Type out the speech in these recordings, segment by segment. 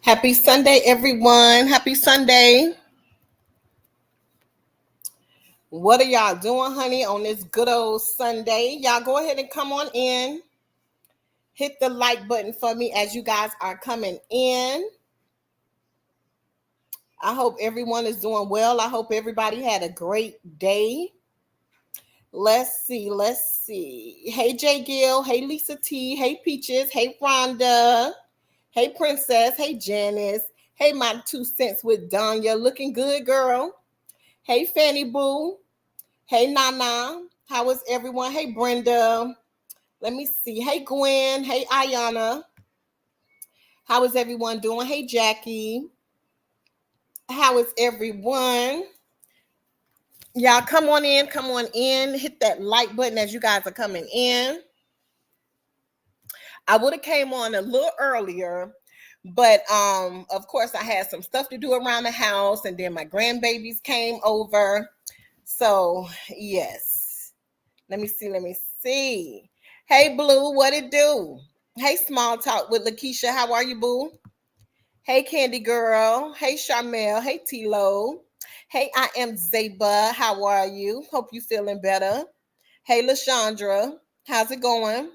Happy Sunday, everyone. Happy Sunday. What are y'all doing, honey, on this good old Sunday? Y'all go ahead and come on in. Hit the like button for me as you guys are coming in. I hope everyone is doing well. I hope everybody had a great day. Let's see. Hey, Jay Gill. Hey, Lisa T. Hey, Peaches. Hey, Rhonda. Hey, Princess. Hey, Janice. Hey, my 2 cents with Danya. Looking good, girl. Hey, Fanny Boo. Hey, Nana. How is everyone? Hey, Brenda. Let me see. Hey, Gwen. Hey, Ayana. How is everyone doing? Hey, Jackie. How is everyone? Y'all come on in. Come on in. Hit that like button as you guys are coming in. I would have came on a little earlier, but of course I had some stuff to do around the house, and then my grandbabies came over. So yes. Let me see. Hey, Blue, what it do? Hey, Small Talk with Lakeisha. How are you, Boo? Hey, Candy Girl. Hey, Charmel. Hey, T-Lo. Hey, I am Zeba. How are you? Hope you feeling better. Hey, LaShondra. How's it going?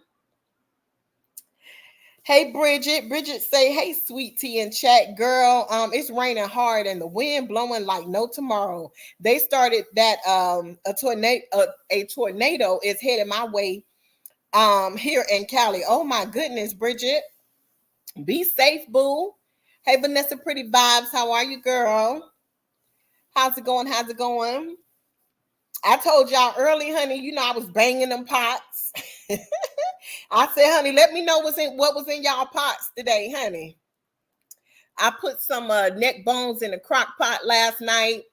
Hey, Bridget. Bridget say, hey, sweet tea in chat. Girl, it's raining hard and the wind blowing like no tomorrow. They started that a tornado is headed my way here in Cali. Oh my goodness, Bridget. Be safe, boo. Hey, Vanessa Pretty Vibes. How are you, girl? How's it going? I told y'all early, honey, I was banging them pots. I said, honey, let me know what was in y'all pots today, honey. I put some neck bones in the crock pot last night,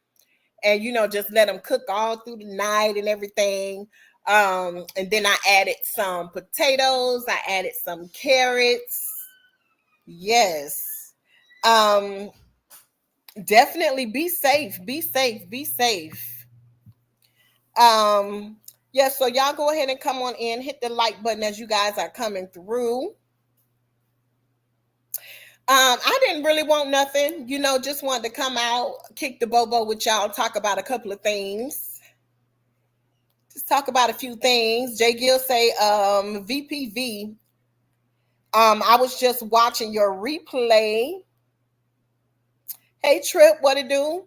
and just let them cook all through the night and everything. And then I added some potatoes. I added some carrots. Yes. Definitely be safe. Yeah, so y'all go ahead and come on in, hit the like button as you guys are coming through. I didn't really want nothing, just wanted to come out, kick the bobo with y'all, talk about a couple of things. Just talk about a few things. Jay Gill say, VPV. I was just watching your replay. Hey, Trip, what it do?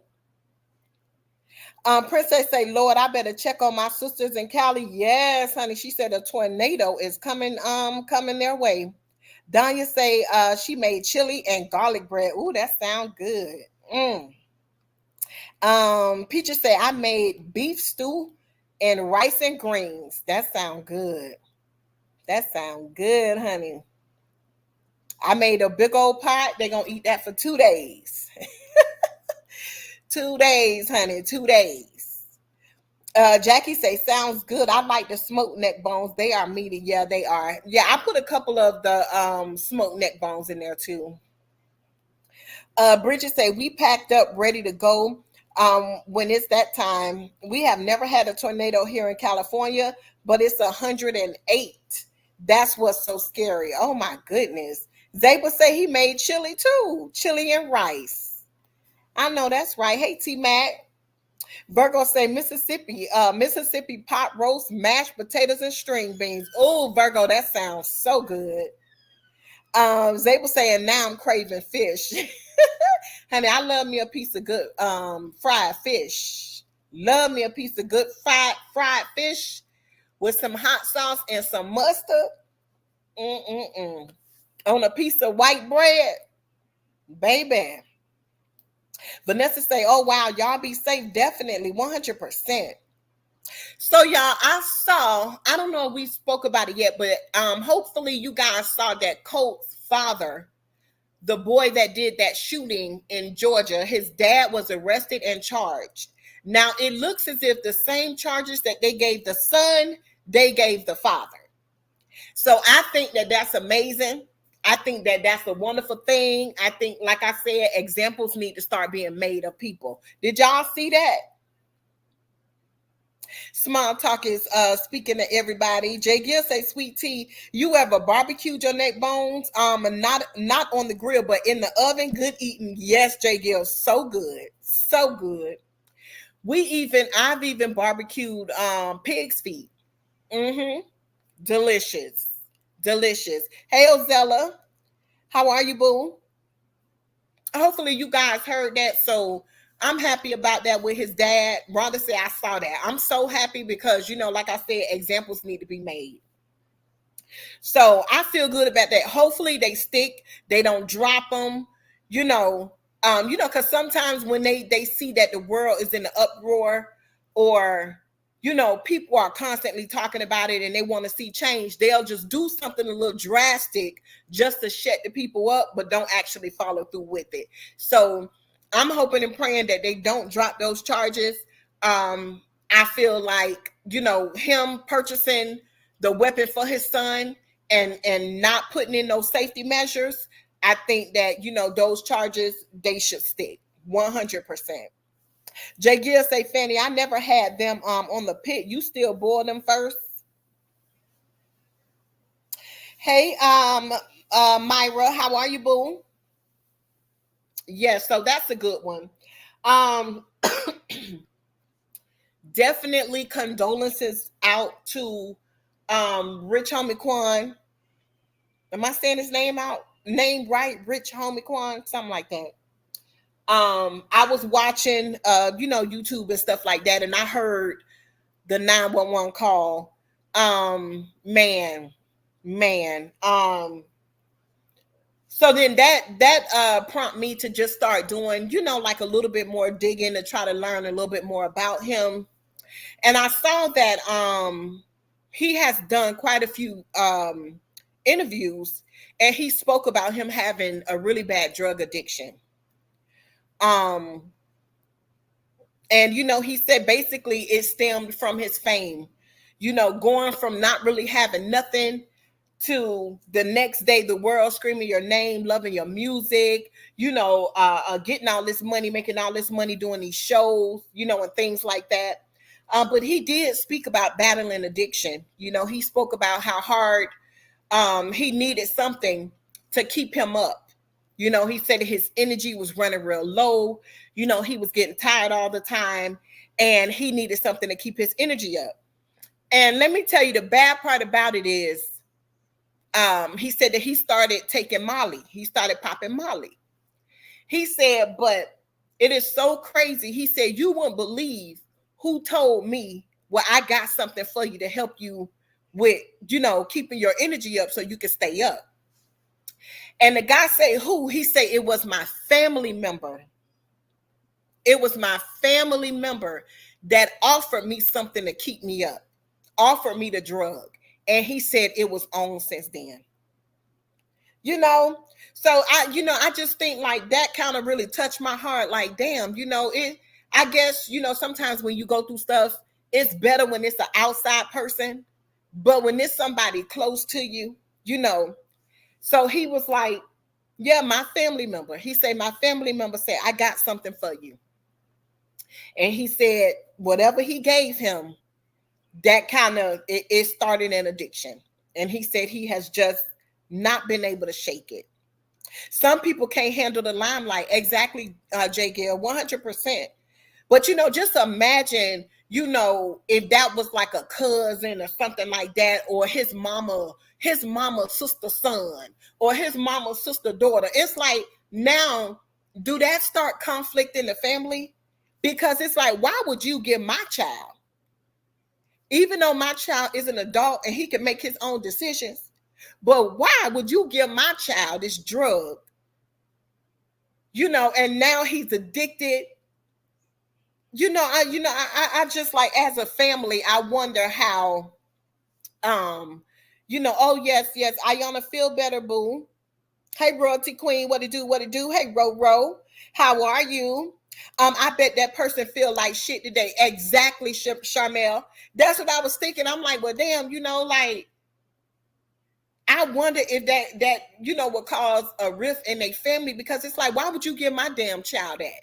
Princess say, Lord, I better check on my sisters in Cali. Yes, honey. She said a tornado is coming their way. Danya say she made chili and garlic bread. Ooh, that sounds good. Peaches say I made beef stew and rice and greens. That sound good. Honey. I made a big old pot. They're gonna eat that for 2 days. 2 days, honey. 2 days. Jackie say sounds good. I like the smoked neck bones. They are meaty. Yeah, they are. Yeah, I put a couple of the smoked neck bones in there too. Bridget say we packed up ready to go when it's that time. We have never had a tornado here in California, but it's 108. That's what's so scary. Oh my goodness. Zaba say he made chili too. Chili and rice. I know that's right. Hey, T-Mac. Virgo say Mississippi pot roast, mashed potatoes, and string beans. Oh, Virgo, that sounds so good. Zabel saying now I'm craving fish. Honey, I love me a piece of good fried fish. Love me a piece of good fried fish with some hot sauce and some mustard. On a piece of white bread, baby. Vanessa say, oh, wow, y'all be safe. Definitely, 100%. So, y'all, I don't know if we spoke about it yet, but hopefully you guys saw that Colt's father, the boy that did that shooting in Georgia, his dad was arrested and charged. Now, it looks as if the same charges that they gave the son, they gave the father. So I think that that's amazing. I think that that's a wonderful thing. I think, like I said, examples need to start being made of people. Did y'all see that? Small talk is speaking to everybody. Jay Gill say, Sweet Tea, you ever barbecued your neck bones? Not on the grill, but in the oven. Good eating. Yes, Jay Gill, so good. So good. I've even barbecued pig's feet. Mm-hmm. Delicious. Delicious. Hey Ozella, how are you, boo? Hopefully you guys heard that. So I'm happy about that with his dad. Rhonda said I saw that. I'm so happy because like I said, examples need to be made. So I feel good about that. Hopefully they stick. They don't drop them. Because sometimes when they see that the world is in the uproar, or people are constantly talking about it and they want to see change, they'll just do something a little drastic just to shut the people up, but don't actually follow through with it. So I'm hoping and praying that they don't drop those charges. I feel like him purchasing the weapon for his son and not putting in those safety measures, I think that those charges, they should stick 100%. Jay Gill say, Fanny, I never had them on the pit. You still boil them first? Hey, Myra, how are you, boo? Yes, so that's a good one. Um, Definitely condolences out to Rich Homie Quan. Am I saying his name right? Rich Homie Quan, something like that. I was watching YouTube and stuff like that, and I heard the 911 call. Man, man. So then that prompt me to just start doing, like a little bit more digging to try to learn a little bit more about him. And I saw that he has done quite a few interviews, and he spoke about him having a really bad drug addiction. Um, and he said basically it stemmed from his fame, going from not really having nothing to the next day the world screaming your name, loving your music, getting all this money, making all this money doing these shows, and things like that. But he did speak about battling addiction. He spoke about how hard he needed something to keep him up. He said his energy was running real low. He was getting tired all the time, and he needed something to keep his energy up. And let me tell you, the bad part about it is, he said that he started taking Molly. He started popping Molly. He said, but it is so crazy. He said, you wouldn't believe who told me, well, I got something for you to help you with, keeping your energy up so you can stay up. And the guy said, who? He said, it was my family member. It was my family member that offered me something to keep me up, offered me the drug. And he said it was on since then. So I just think like that kind of really touched my heart. Like, damn, I guess, sometimes when you go through stuff, it's better when it's an outside person, but when it's somebody close to you, so he was like, yeah, my family member. He said, my family member said, I got something for you. And he said, whatever he gave him, that kind of, it started an addiction. And he said he has just not been able to shake it. Some people can't handle the limelight. Exactly, J. Gill, 100%. But, just imagine, if that was like a cousin or something like that, or his mama's sister son, or his mama's sister daughter. It's like, now, do that start conflict in the family? Because it's like, why would you give my child, even though my child is an adult and he can make his own decisions, but why would you give my child this drug? And now he's addicted. I just like, as a family, I wonder how, oh yes, Ayana, feel better, boo. Hey, royalty queen, what it do? Hey, Ro, how are you? I bet that person feel like shit today. Exactly, Charmel. That's what I was thinking. I'm like, well, damn, like, I wonder if that would cause a rift in a family, because it's like, why would you give my damn child that?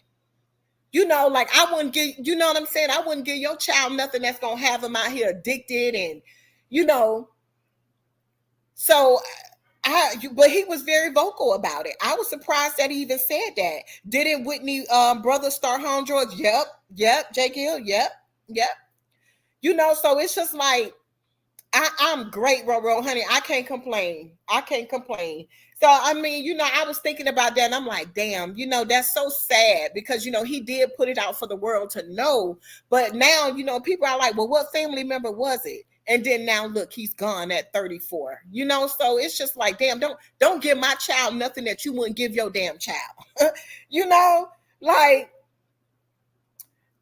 Like I wouldn't give, you know what I'm saying? I wouldn't give your child nothing that's gonna have him out here addicted and, you know, so but he was very vocal about it. I was surprised that he even said that. Didn't Whitney brother start home George? Yep. Jake Hill, yep. So it's just like I'm great, Roro, honey. I can't complain. So I mean, I was thinking about that and I'm like, damn, that's so sad because he did put it out for the world to know. But now, people are like, well, what family member was it? And then now look, he's gone at 34. So it's just like, damn, don't give my child nothing that you wouldn't give your damn child. Like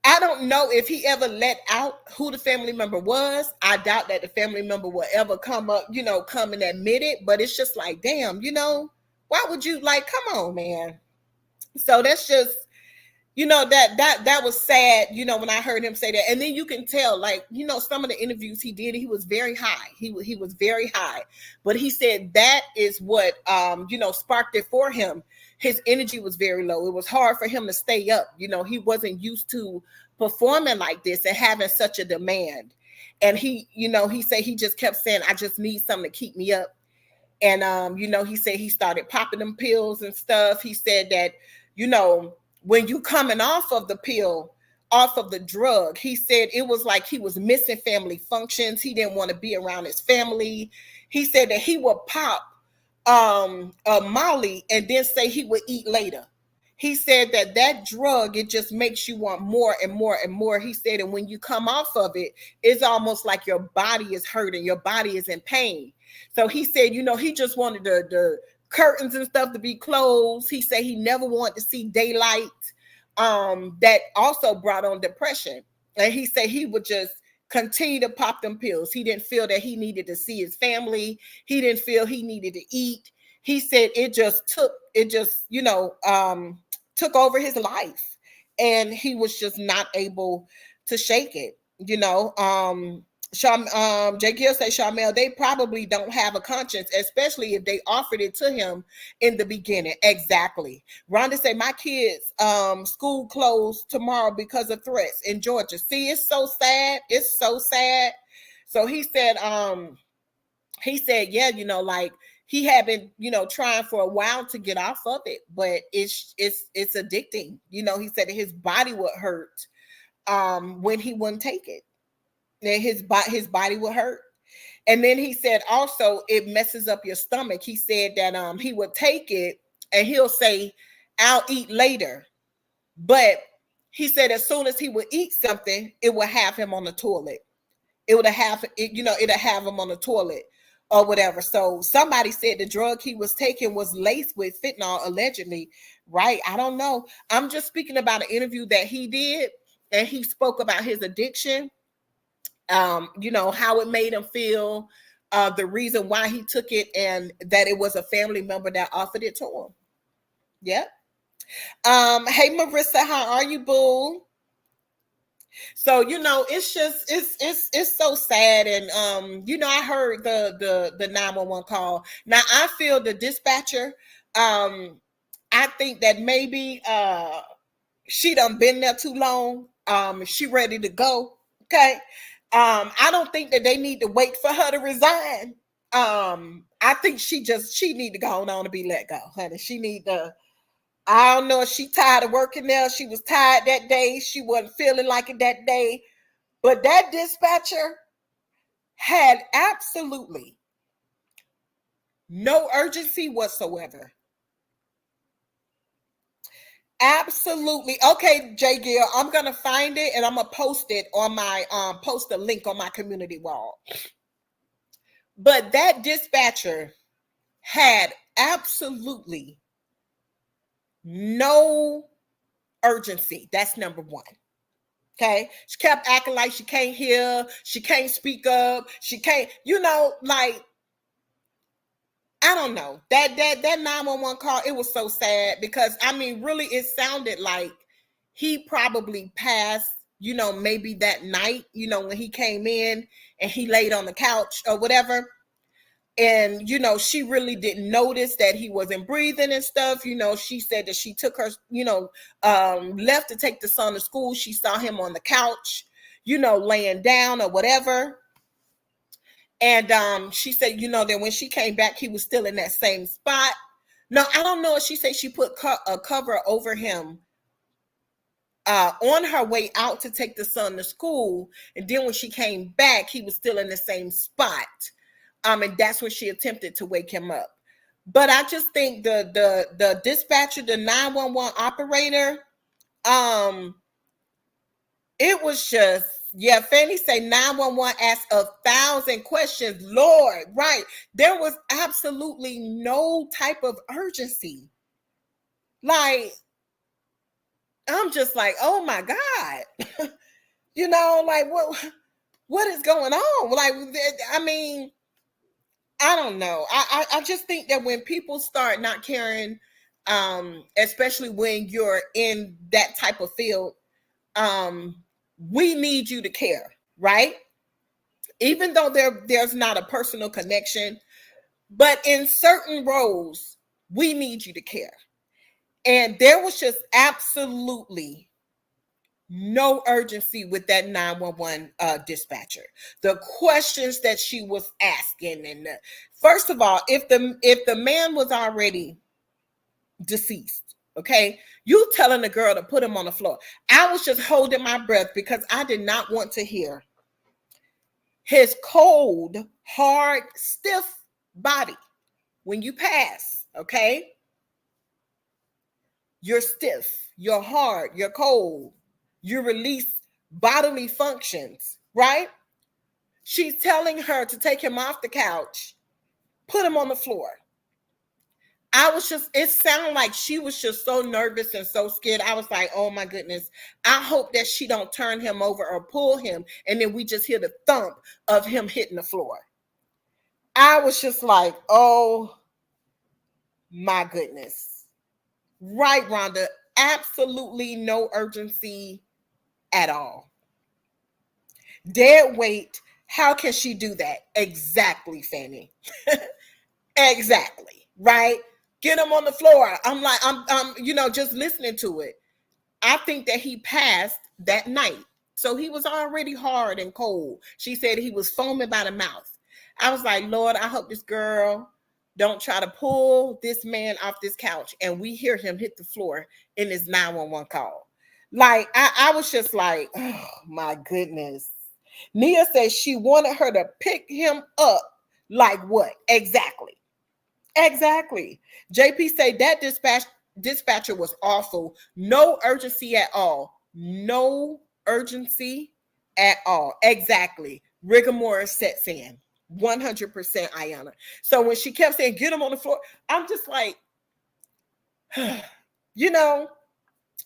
I don't know if he ever let out who the family member was. I doubt that the family member will ever come up, come and admit it. But it's just like, damn, why would you, like, come on, man. So that's just, that was sad, when I heard him say that. And then you can tell, like, some of the interviews he did, he was very high. He was very high. But he said that is what, sparked it for him. His energy was very low. It was hard for him to stay up. He wasn't used to performing like this and having such a demand. And he said he just kept saying, I just need something to keep me up. And, he said he started popping them pills and stuff. He said that, when you coming off of the pill, off of the drug, he said it was like he was missing family functions. He didn't want to be around his family. He said that he would pop a Molly and then say he would eat later. He said that drug, it just makes you want more and more and more. He said, and when you come off of it, it's almost like your body is hurting. Your body is in pain. So he said, he just wanted the curtains and stuff to be closed. He said he never wanted to see daylight. That also brought on depression. And he said he would just continue to pop them pills. He didn't feel that he needed to see his family. He didn't feel he needed to eat. He said it just took over his life. And he was just not able to shake it. Jake Hill say, Sharmell, they probably don't have a conscience, especially if they offered it to him in the beginning. Exactly. Rhonda say, my kids' school closed tomorrow because of threats in Georgia. See, it's so sad. It's so sad. So he said, yeah, like he had been, trying for a while to get off of it, but it's addicting. He said that his body would hurt when he wouldn't take it. And his body would hurt. And then he said also it messes up your stomach. He said that he would take it and he'll say, I'll eat later. But he said as soon as he would eat something, it would have him on the toilet. It'll have him on the toilet or whatever. So somebody said the drug he was taking was laced with fentanyl, allegedly, right? I don't know. I'm just speaking about an interview that he did, and he spoke about his addiction. How it made him feel, the reason why he took it, and that it was a family member that offered it to him. Yep. Hey Marissa, how are you, boo? So it's just it's so sad. And I heard the 911 call. Now I feel the dispatcher, I think that maybe she done been there too long. She ready to go. Okay. I don't think that they need to wait for her to resign. I think she need to go on and be let go, honey. She need to, I don't know if she tired of working there. She was tired that day. She wasn't feeling like it that day. But that dispatcher had absolutely no urgency whatsoever. Absolutely. Okay, Jay Gill, I'm gonna find it and I'm gonna post it on my post a link on my community wall. But that dispatcher had absolutely no urgency. That's number one. Okay, she kept acting like she can't hear, she can't speak up, she can't, like, I don't know. That 911 call, it was so sad because I mean, really, it sounded like he probably passed, maybe that night, when he came in and he laid on the couch or whatever. And she really didn't notice that he wasn't breathing and stuff. She said that she took her, left to take the son to school. She saw him on the couch, laying down or whatever. And she said, that when she came back, he was still in that same spot. Now, I don't know if she said she put a cover over him on her way out to take the son to school. And then when she came back, he was still in the same spot. And that's when she attempted to wake him up. But I just think the dispatcher, the 911 operator, it was just, yeah, Fanny say 911 asked 1,000 questions. Lord, right. There was absolutely no type of urgency. Like, I'm just like, oh my God. Like what is going on? Like, I mean, I don't know. I just think that when people start not caring, especially when you're in that type of field, we need you to care, right? Even though there's not a personal connection, but in certain roles, we need you to care. And there was just absolutely no urgency with that 911 dispatcher. The questions that she was asking, and first of all, if the man was already deceased, okay, you telling the girl to put him on the floor. I was just holding my breath because I did not want to hear his cold, hard, stiff body. When you pass, okay, you're stiff, you're hard, you're cold, you release bodily functions, right? She's telling her to take him off the couch, put him on the floor. It sounded like she was just so nervous and so scared. I was like, oh my goodness, I hope that she don't turn him over or pull him, and then we just hear the thump of him hitting the floor. I was just like, oh my goodness. Right, Rhonda, absolutely no urgency at all. Dead weight, how can she do that? Exactly, Fanny. Exactly, right? Get him on the floor. I'm like, I'm just listening to it. I think that he passed that night. So he was already hard and cold. She said he was foaming by the mouth. I was like, Lord, I hope this girl don't try to pull this man off this couch and we hear him hit the floor in his 911 call. Like, I was just like, oh my goodness. Nia says she wanted her to pick him up. Like what? Exactly. JP say that dispatcher was awful. No urgency at all. No urgency at all. Exactly. Rigor mortis sets in. 100% Ayana. So when she kept saying, get him on the floor, I'm just like,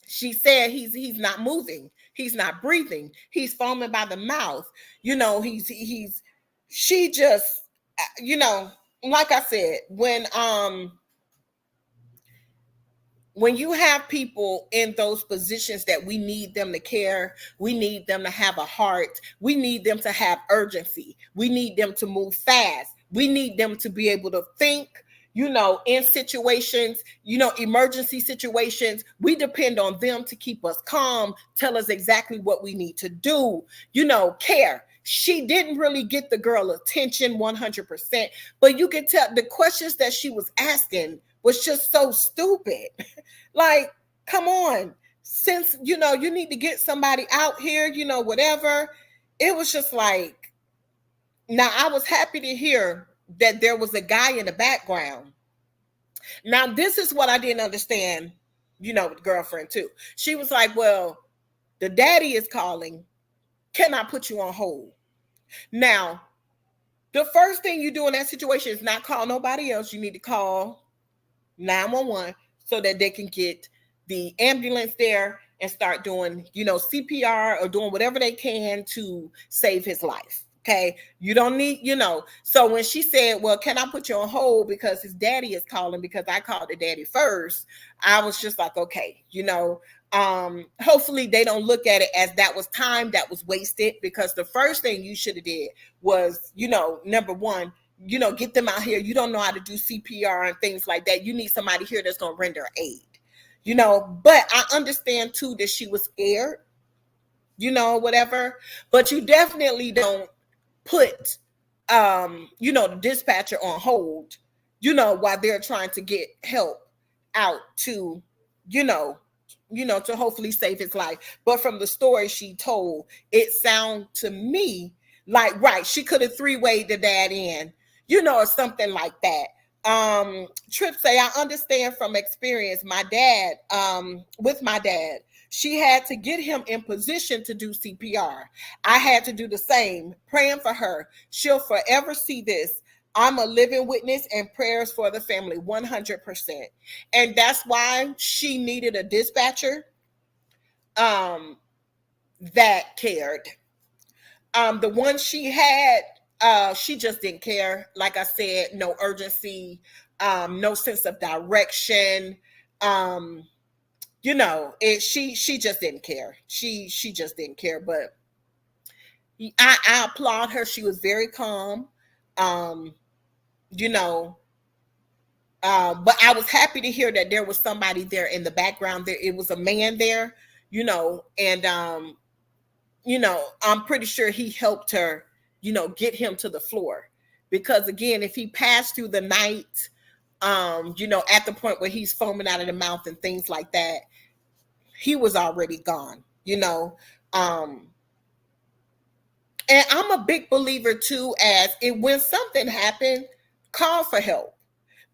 she said he's not moving. He's not breathing. He's foaming by the mouth. She just, like I said, when you have people in those positions that we need them to care, we need them to have a heart, we need them to have urgency, we need them to move fast, we need them to be able to think, in situations, emergency situations, we depend on them to keep us calm, tell us exactly what we need to do, care. She didn't really get the girl attention 100%, but you could tell the questions that she was asking was just so stupid. Like, come on, since, you need to get somebody out here, whatever. It was just like, now I was happy to hear that there was a guy in the background. Now, this is what I didn't understand, with girlfriend too. She was like, well, the daddy is calling. Can I put you on hold? Now, the first thing you do in that situation is not call nobody else. You need to call 911 so that they can get the ambulance there and start doing, CPR or doing whatever they can to save his life. Okay. You don't need, So when she said, well, can I put you on hold because his daddy is calling because I called the daddy first, I was just like, okay, hopefully they don't look at it as that was time that was wasted, because the first thing you should have did was, number one, get them out here. You don't know how to do CPR and things like that. You need somebody here that's going to render aid, but I understand too that she was scared, whatever, but you definitely don't put, the dispatcher on hold, while they're trying to get help out to, you know, to hopefully save his life. But from the story she told, it sounded to me like, right, she could have three-wayed the dad in, or something like that. Trip say, I understand from experience. With my dad, she had to get him in position to do CPR. I had to do the same, praying for her. She'll forever see this. I'm a living witness, and prayers for the family, 100%. And that's why she needed a dispatcher that cared. The one she had, she just didn't care. Like I said, no urgency, no sense of direction. She just didn't care. She just didn't care. But I applaud her. She was very calm. Um, but I was happy to hear that there was somebody there in the background. There, it was a man there, and I'm pretty sure he helped her, get him to the floor. Because again, if he passed through the night, at the point where he's foaming out of the mouth and things like that, he was already gone, and I'm a big believer too, as it when something happened, call for help.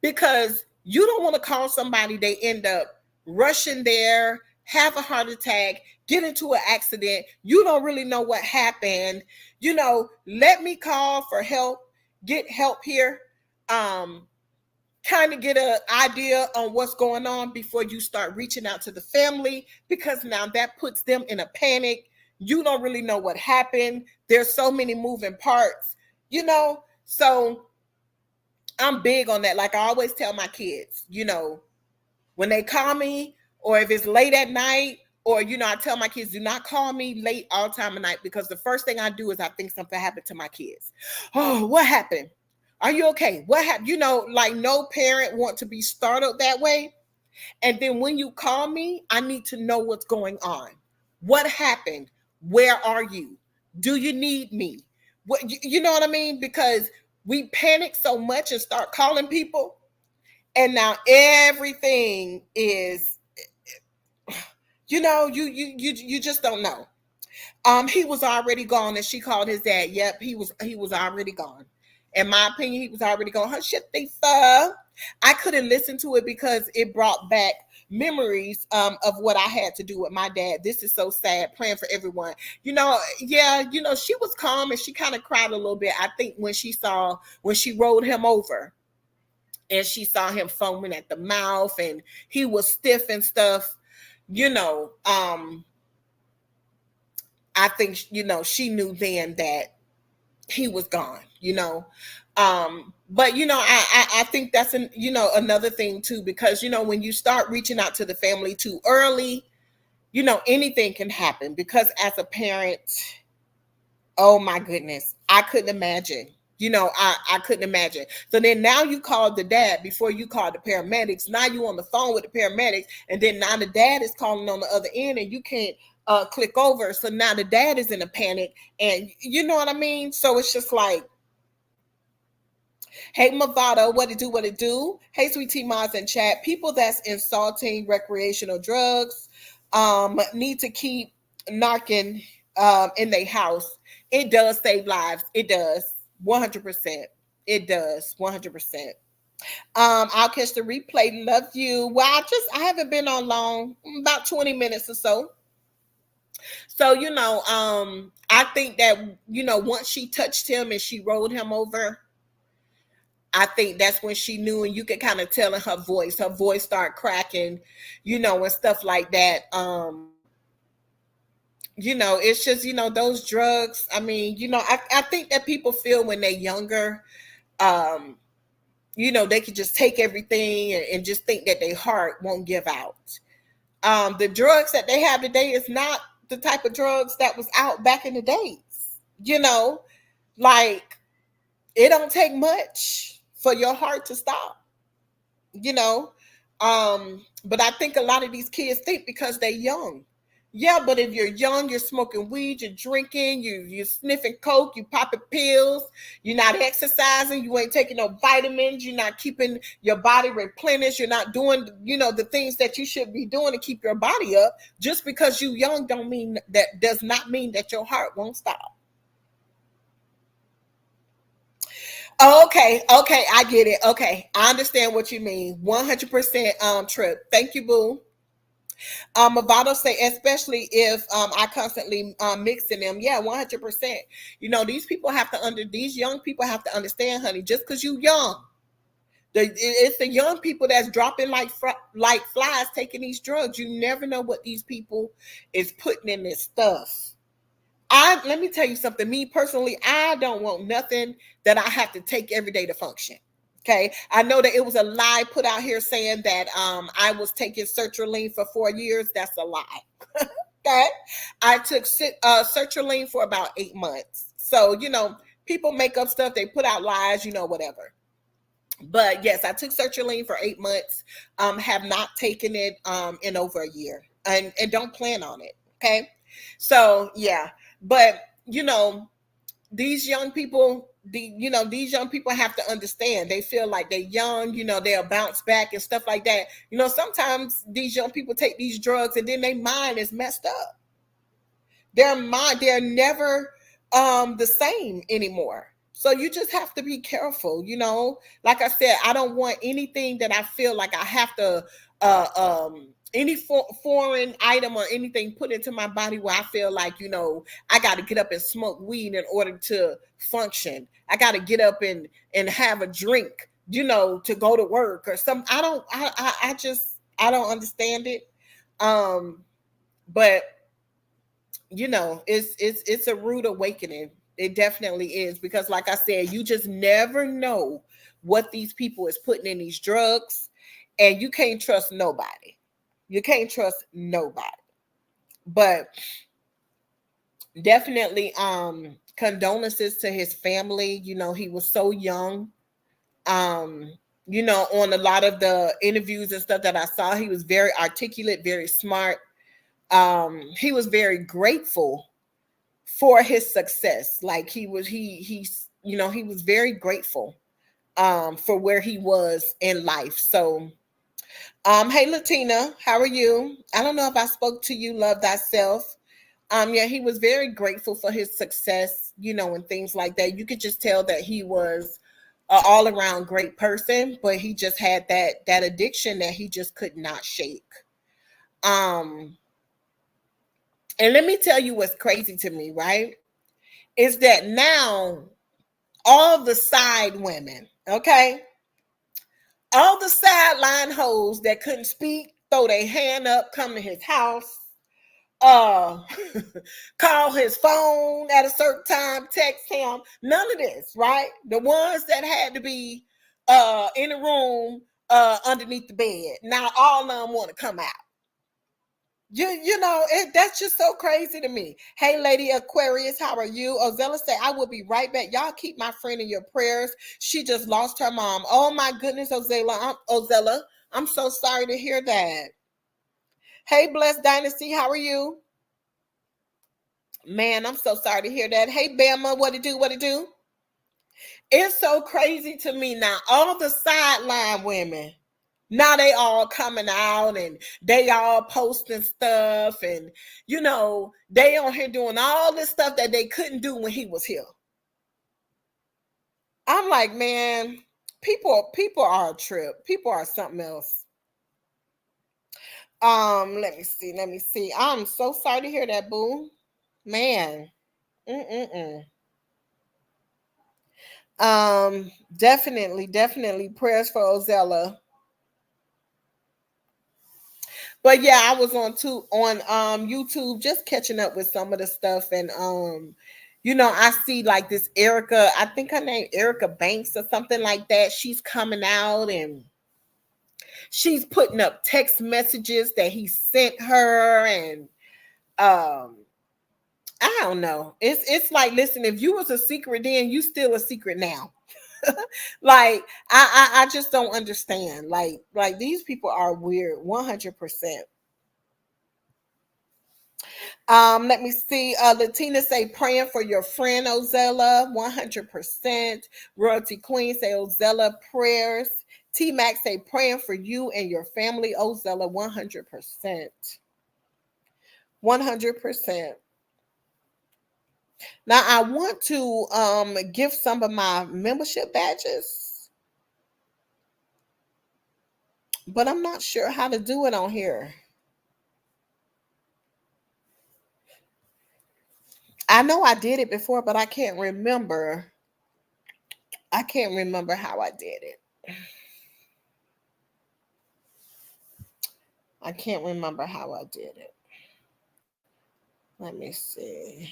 Because you don't want to call somebody, they end up rushing there, have a heart attack, get into an accident. You don't really know what happened. Let me call for help, get help here. Kind of get an idea on what's going on before you start reaching out to the family, because now that puts them in a panic. You don't really know what happened. There's so many moving parts, so I'm big on that. Like I always tell my kids, when they call me, or if it's late at night, or, I tell my kids, do not call me late all time of night, because the first thing I do is I think something happened to my kids. Oh, what happened? Are you okay? What happened? Like no parent want to be startled that way. And then when you call me, I need to know what's going on. What happened? Where are you? Do you need me? What, you know what I mean? Because we panic so much and start calling people, and now everything is, you just don't know. He was already gone, and she called his dad. Yep, he was already gone. In my opinion, he was already gone. Her shit, they fuck. I couldn't listen to it because it brought back memories of what I had to do with my dad. This is so sad. Praying for everyone. She was calm, and she kind of cried a little bit. I think when she rolled him over and she saw him foaming at the mouth and he was stiff and stuff, I think, she knew then that he was gone, but I think that's another thing too, because when you start reaching out to the family too early, anything can happen. Because as a parent, oh my goodness, I couldn't imagine. I couldn't imagine. So then now you called the dad before you called the paramedics. Now you on the phone with the paramedics, and then now the dad is calling on the other end, and you can't click over. So now the dad is in a panic, and you know what I mean? So it's just like, hey, Movado, what it do, what it do? Hey, Sweet Tea Mods in chat. People that's insulting recreational drugs need to keep narking in their house. It does save lives. It does. 100%. It does. 100%. I'll catch the replay. Love you. Well, I haven't been on long, about 20 minutes or so. So, I think that, once she touched him and she rolled him over, I think that's when she knew, and you could kind of tell in her voice started cracking, and stuff like that. It's just, those drugs. I mean, I think that people feel when they're younger, they could just take everything and just think that their heart won't give out. The drugs that they have today is not the type of drugs that was out back in the days, like It don't take much for your heart to stop, you know. But I think a lot of these kids think because they're young. Yeah, but if you're young, you're smoking weed, you're drinking, you're sniffing coke, you popping pills, you're not exercising, you ain't taking no vitamins, you're not keeping your body replenished, you're not doing, the things that you should be doing to keep your body up. Just because you young don't mean that does not mean that your heart won't stop. Okay, okay, I get it. Okay, I understand what you mean. 100% trip. Thank you, boo. Movado say, especially if I constantly mixing them. Yeah, 100%. These people have to these young people have to understand, honey. Just because you young, it's the young people that's dropping like flies taking these drugs. You never know what these people is putting in this stuff. Let me tell you something. Me personally, I don't want nothing that I have to take every day to function. Okay, I know that it was a lie put out here saying that I was taking sertraline for 4 years. That's a lie. Okay, I took sertraline for about 8 months. So people make up stuff. They put out lies. Whatever. But yes, I took sertraline for 8 months. Have not taken it in over a year, and don't plan on it. Okay, so yeah, but these young people, these young people have to understand. They feel like they're young, they'll bounce back and stuff like that. Sometimes these young people take these drugs and then their mind is messed up. They're never the same anymore. So you just have to be careful. Like I said, I don't want anything that I feel like I have to any foreign item or anything put into my body where I feel like I got to get up and smoke weed in order to function. I got to get up and have a drink to go to work or something. I don't understand it. But it's a rude awakening. It definitely is, because like I said, you just never know what these people is putting in these drugs, and you can't trust nobody. You can't trust nobody. But definitely condolences to his family. He was so young. On a lot of the interviews and stuff that I saw, he was very articulate, very smart. He was very grateful for his success. Like he was very grateful for where he was in life. So hey Latina, how are you? I don't know if I spoke to you. Love thyself. Yeah, he was very grateful for his success, and things like that. You could just tell that he was an all around great person, but he just had that addiction that he just could not shake. And let me tell you what's crazy to me, right? Is that now all the side women, okay? All the sideline hoes that couldn't speak, throw their hand up, come to his house, uh call his phone at a certain time, text him, none of this, right? The ones that had to be in the room underneath the bed, now all of them want to come out. That's just so crazy to me. Hey, Lady Aquarius, how are you? Ozella say, I will be right back. Y'all keep my friend in your prayers. She just lost her mom. Oh my goodness, Ozella, I'm so sorry to hear that. Hey, Blessed Dynasty, how are you? Man, I'm so sorry to hear that. Hey, Bama, what it do? What it do? It's so crazy to me now. All the sideline women, now they all coming out and they all posting stuff, and they on here doing all this stuff that they couldn't do when he was here. I'm like, man, people are a trip. People are something else. Let me see. I'm so sorry to hear that, boo. Man. Mm-mm-mm. Definitely prayers for Ozella. But yeah, I was on YouTube just catching up with some of the stuff, and I see like this Erica, I think her name Erica Banks or something like that. She's coming out and she's putting up text messages that he sent her, and I don't know. It's like, listen, if you was a secret then, you still a secret now. Like I just don't understand. Like these people are weird. 100%. Let me see. Latina say praying for your friend Ozella, 100%. Royalty Queen say Ozella prayers. T Mac say praying for you and your family, Ozella, 100%. 100%. Now I want to give some of my membership badges, but I'm not sure how to do it on here. I know I did it before, but I can't remember. I can't remember how I did it. I can't remember how I did it. Let me see.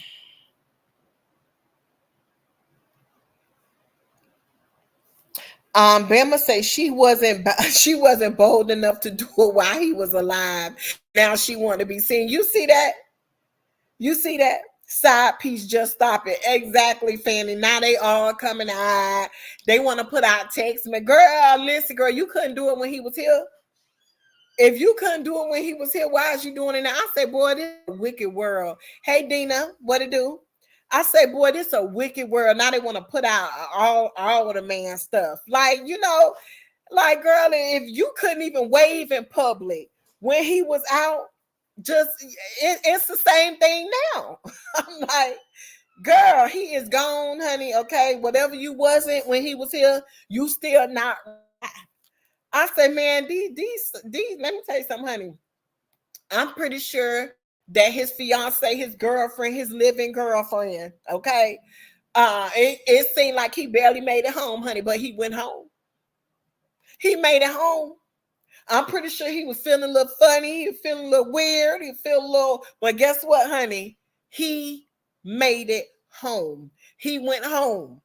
Bama say she wasn't bold enough to do it while he was alive. Now she want to be seen. You see that? You see that? Side piece, just stop it. Exactly, Fanny. Now they all coming out. They want to put out text me. Girl, listen, girl, you couldn't do it when he was here. If you couldn't do it when he was here, why is you doing it now? I say, boy, this is a wicked world. Hey, Dina, what it do? I say, boy, this is a wicked world. Now they want to put out all of the man stuff. Like, like, girl, if you couldn't even wave in public when he was out, it's the same thing now. I'm like, girl, he is gone, honey. Okay, whatever you wasn't when he was here, you still not. I say, man, these. Let me tell you something, honey. I'm pretty sure that his fiance, his girlfriend, his living girlfriend, okay. It seemed like he barely made it home, honey, but he went home. He made it home. I'm pretty sure he was feeling a little funny. He was feeling a little weird. He felt a little, but guess what, honey? He made it home. He went home.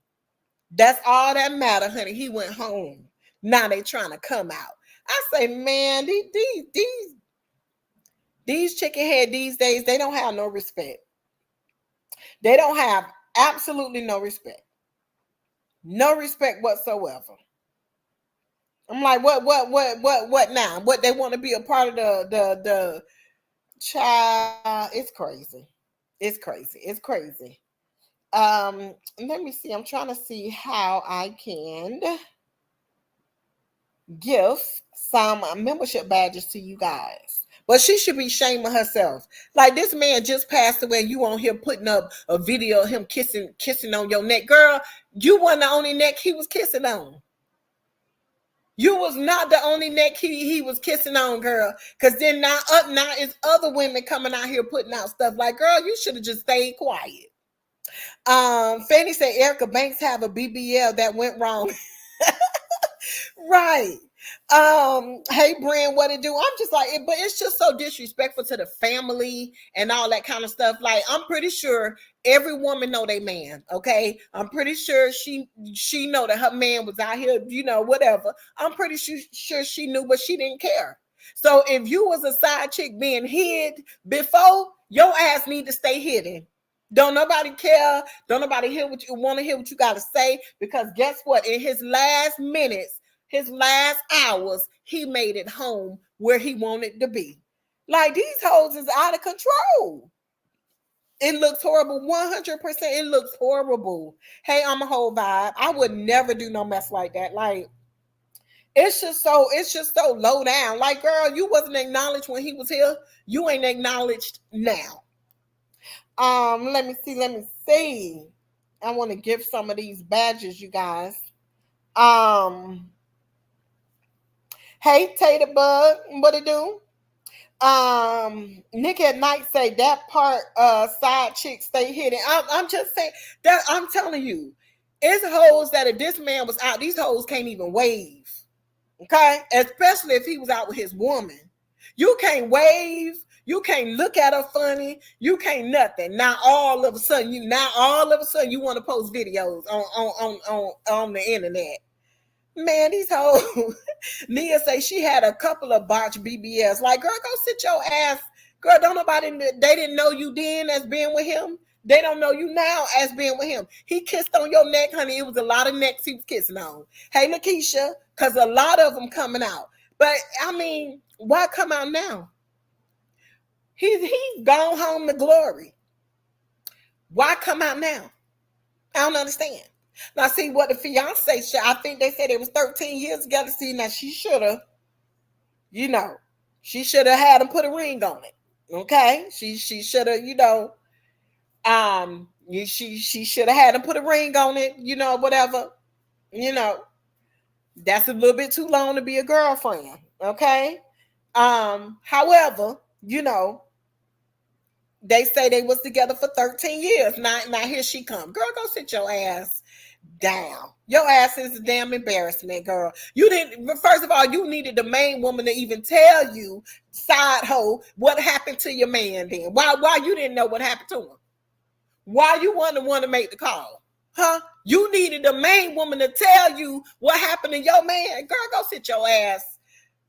That's all that matter, honey. He went home. Now they trying to come out. I say, man, these chicken head these days, they don't have no respect. They don't have absolutely no respect. No respect whatsoever. I'm like, what now? What they want to be a part of the child? It's crazy. It's crazy. It's crazy. Let me see. I'm trying to see how I can give some membership badges to you guys. But she should be shaming herself. Like, this man just passed away. You on here putting up a video of him kissing on your neck. Girl, you wasn't the only neck he was kissing on. You was not the only neck he was kissing on, girl. Because then now it's other women coming out here putting out stuff like, girl, you should have just stayed quiet. Fanny said Erica Banks have a BBL that went wrong. Right. Hey Brand, what it do? I'm just like, but it's just so disrespectful to the family and all that kind of stuff. Like, I'm pretty sure every woman know they man. Okay, I'm pretty sure she know that her man was out here, whatever. I'm pretty sure she knew, but she didn't care. So if you was a side chick being hid before, your ass need to stay hidden. Don't nobody care. Don't nobody hear what you want to hear what you got to say, because guess what? In his last minutes, his last hours, he made it home where he wanted to be. Like, these hoes is out of control. It looks horrible. 100%. It looks horrible. Hey, I'm a whole vibe. I would never do no mess like that. Like, it's just so low down. Like, girl, you wasn't acknowledged when he was here. You ain't acknowledged now. Let me see. I want to give some of these badges, you guys. Hey, Tater Bug, what it do? Nick at Night say that part side chick stay hidden. I'm just saying that, I'm telling you, it's hoes that if this man was out, these hoes can't even wave. Okay, especially if he was out with his woman. You can't wave. You can't look at her funny. You can't nothing. Now all of a sudden you want to post videos on the internet. Man, these hoes. Nia say she had a couple of botched BBS. Like, girl, go sit your ass. Girl, don't nobody, they didn't know you then as being with him. They don't know you now as being with him. He kissed on your neck, honey. It was a lot of necks he was kissing on. Hey, Lakeisha, because a lot of them coming out. But I mean, why come out now? He's gone home to glory. Why come out now? I don't understand. Now, see what the fiance said. I think they said it was 13 years together. See, now she should have, you know, she should have had him put a ring on it. Okay, she should have, she should have had him put a ring on it. Whatever. You know, that's a little bit too long to be a girlfriend. Okay. However, they say they was together for 13 years. Now here she come. Girl, go sit your ass down. Your ass is a damn embarrassment, girl. You didn't, first of all, you needed the main woman to even tell you, side hoe, what happened to your man then. Why you didn't know what happened to him? Why you want to make the call? Huh? You needed the main woman to tell you what happened to your man. Girl, go sit your ass.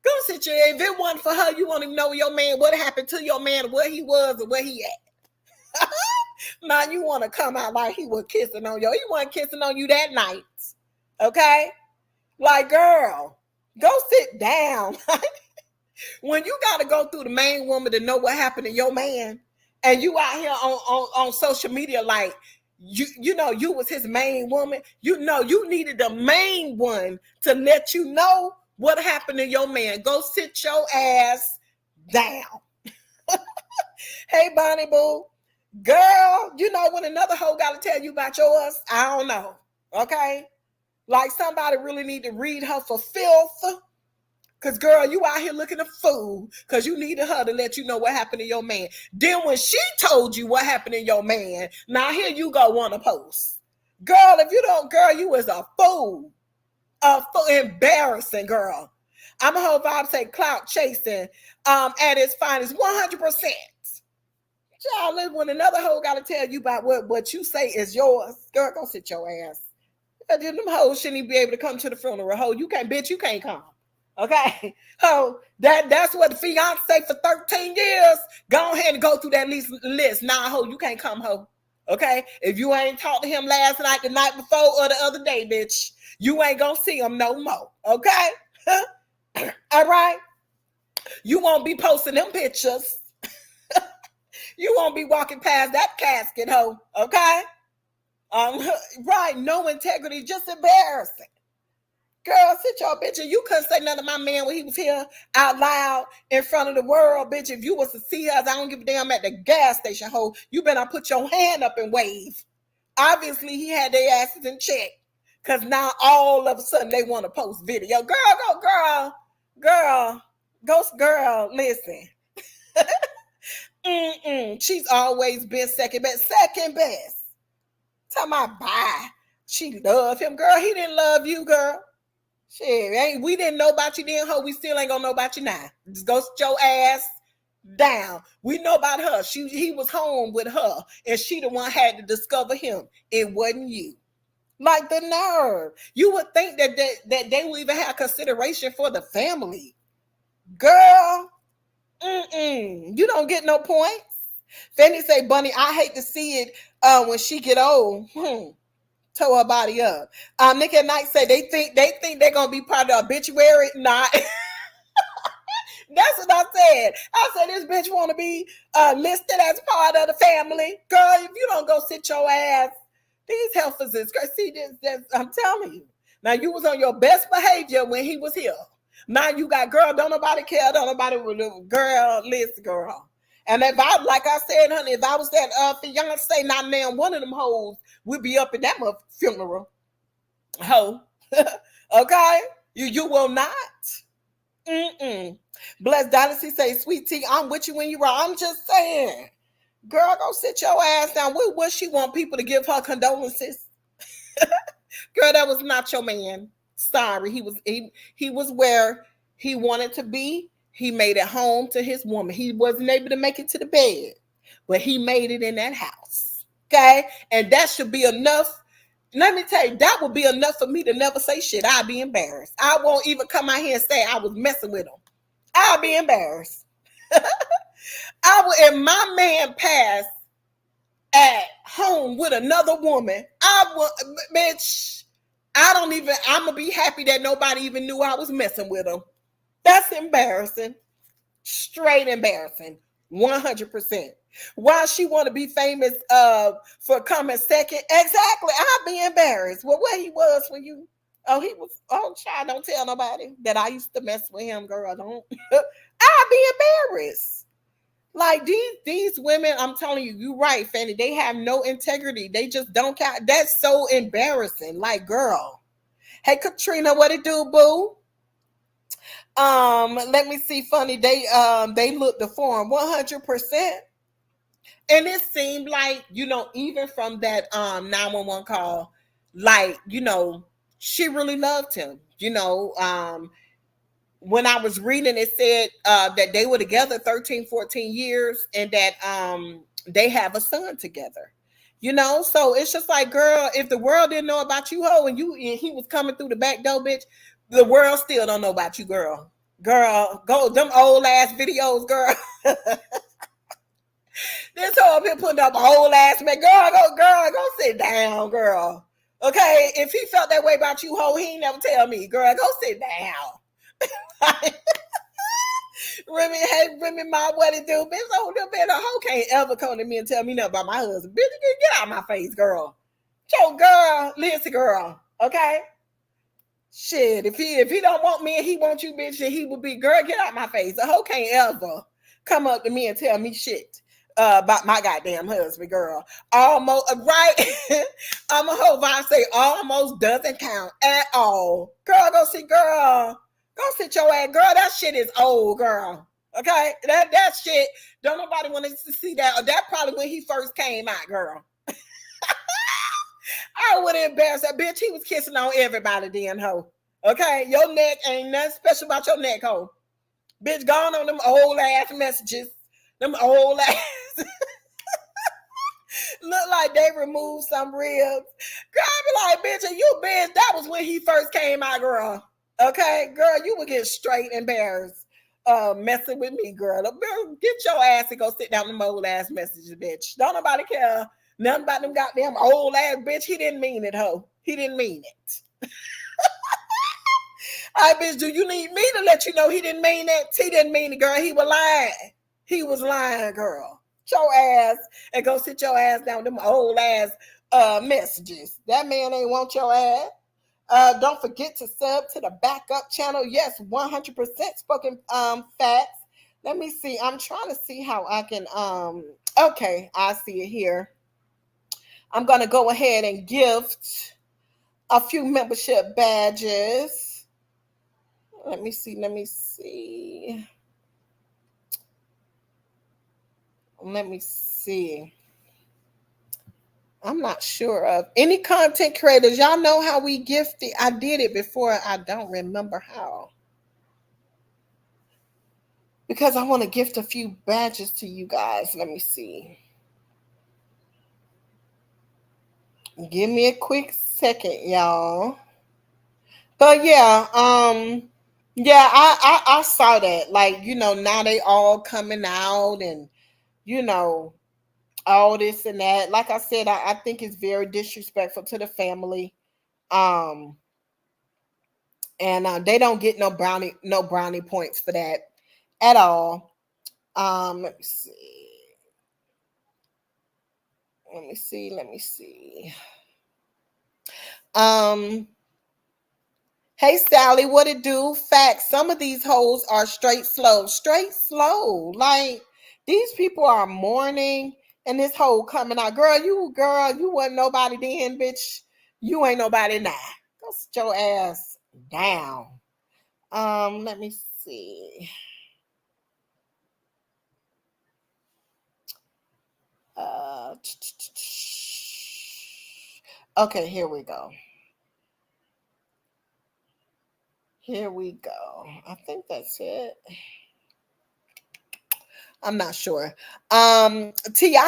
Go sit your ass. If it wasn't for her, you won't even know your man, what happened to your man, where he was or where he at. Now you want to come out like he was kissing on you. He wasn't kissing on you that night. Okay? Like, girl, go sit down. When you got to go through the main woman to know what happened to your man, and you out here on social media like, you was his main woman. You needed the main one to let you know what happened to your man. Go sit your ass down. Hey, Bonnie Boo. Girl, when another hoe got to tell you about yours, I don't know. Okay? Like somebody really need to read her for filth. Because, girl, you out here looking a fool because you needed her to let you know what happened to your man. Then when she told you what happened to your man, now here you go want to post. Girl, if you don't, girl, you was a fool. A fool. Embarrassing, girl. I'm a whole vibe say clout chasing at its finest, 100%. Child, when another hoe got to tell you about what you say is yours, girl, go sit your ass. Them hoes shouldn't even be able to come to the funeral. Hoe, you can't come. Okay, so that's what the fiance for 13 years. Go ahead and go through that list. Nah, ho, you can't come, ho. Okay, if you ain't talked to him last night, the night before, or the other day, bitch, you ain't gonna see him no more. Okay, all right. You won't be posting them pictures. You won't be walking past that casket, ho. Okay, right? No integrity, just embarrassing. Girl, sit your bitch. You couldn't say nothing to my man when he was here out loud in front of the world, bitch. If you was to see us, I don't give a damn at the gas station, ho. You better put your hand up and wave. Obviously, he had their asses in check. Because now all of a sudden they want to post video. Girl, listen. She's always been second best. Tell my bye. She loved him. Girl, he didn't love you, girl. Shit, we didn't know about you then, ho. We still ain't gonna know about you now. Just go sit your ass down. We know about her. He was home with her, and she the one had to discover him. It wasn't you. Like the nerve. You would think that they would even have consideration for the family. Girl, you don't get no points. Fanny say, Bunny, I hate to see it when she get old. Tow her body up. Nick at Night say they think they're gonna be part of the obituary. Not. That's what I said. I said this bitch want to be listed as part of the family. Girl, if you don't go sit your ass, these healthers is crazy. See, I'm telling you. Now you was on your best behavior when he was here. Now you got, girl, don't nobody care, don't nobody, girl, listen, girl. And if I, like I said, honey, if I was that fiance, not now, one of them hoes would be up in that funeral. Ho. Okay? You will not. Blessed Dynasty say, Sweet Tea, I'm with you when you're wrong. I'm just saying. Girl, go sit your ass down. What she want people to give her condolences? Girl, that was not your man. Sorry. He was where he wanted to be. He made it home to his woman. He wasn't able to make it to the bed, but he made it in that house. Okay? And that should be enough. Let me tell you, that would be enough for me to never say shit. I'd be embarrassed. I won't even come out here and say I was messing with him. I'll be embarrassed. If my man passed at home with another woman, I would, bitch. I don't even. I'm gonna be happy that nobody even knew I was messing with him. That's embarrassing. Straight embarrassing. 100%. Why she want to be famous for coming second? Exactly. I'd be embarrassed. Well, where he was when you he was child, don't tell nobody that I used to mess with him, girl. Don't I'd be embarrassed. Like these women, I'm telling you, you're right, Fanny. They have no integrity. They just don't count. That's so embarrassing. Like, girl. Hey Katrina, what it do, boo? Let me see, funny. They looked the form 100%. And it seemed like, even from that 911 call, like, she really loved him. When I was reading, it said that they were together 13, 14 years and that they have a son together. So it's just like, girl, if the world didn't know about you, ho, and he was coming through the back door, bitch, the world still don't know about you, girl. Girl, go them old ass videos, girl. This whole up here putting up old ass man. Girl, go sit down, girl. Okay, if he felt that way about you, ho, he ain't never tell me, girl, go sit down. Remy, my what it do, bitch? Oh, the hoe can't ever come to me and tell me nothing about my husband. Bitch, get out of my face, girl. Yo, girl, listen, girl. Okay. Shit, if he don't want me and he want you, bitch, then he would be, girl, get out my face. A hoe can't ever come up to me and tell me shit about my goddamn husband, girl. Almost right. I'm a hoe. I say almost doesn't count at all. Girl, go see, girl. Go sit your ass, girl. That shit is old, girl. Okay, that shit. Don't nobody want to see that. That probably when he first came out, girl. I would embarrass that bitch. He was kissing on everybody, then, ho. Okay, your neck ain't nothing special about your neck, ho. Bitch, gone on them old ass messages. Them old ass. Look like they removed some ribs. Girl, I be like, bitch, and you bitch, that was when he first came out, girl. Okay, girl, you would get straight embarrassed messing with me, girl. Girl, get your ass and go sit down them old ass messages, bitch. Don't nobody care nothing about them goddamn old ass bitch. He didn't mean it, ho. He didn't mean it. All right, bitch, do you need me to let you know he didn't mean it? He didn't mean it, girl. He was lying. He was lying, girl. Your ass and go sit your ass down with them old ass messages. That man ain't want your ass. Don't forget to sub to the backup channel. Yes, 100% spoken facts. Let me see. I'm trying to see how I can okay, I see it here. I'm gonna go ahead and gift a few membership badges. Let me see. Let me see. Let me see. I'm not sure of any content creators. Y'all know how we gift it. I did it before. I don't remember how. Because I want to gift a few badges to you guys. Let me see. Give me a quick second, y'all. But yeah, yeah, I saw that. Like, now they all coming out and you know, all this and that. Like I said, I think it's very disrespectful to the family. Um, and they don't get no brownie points for that at all. Let me see. Let me see. Let me see. Um, hey Sally, what it do? Fact, some of these hoes are straight slow. Straight slow. Like these people are mourning and this hoe coming out. Girl, you wasn't nobody then, bitch. You ain't nobody now. Go sit your ass down. Let me see. Uh, okay, here we go. Here we go. I think that's it. I'm not sure. I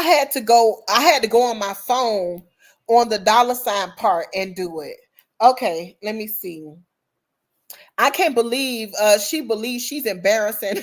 had to go on my phone on the dollar sign part and do it. Okay, let me see. I can't believe she believes she's embarrassing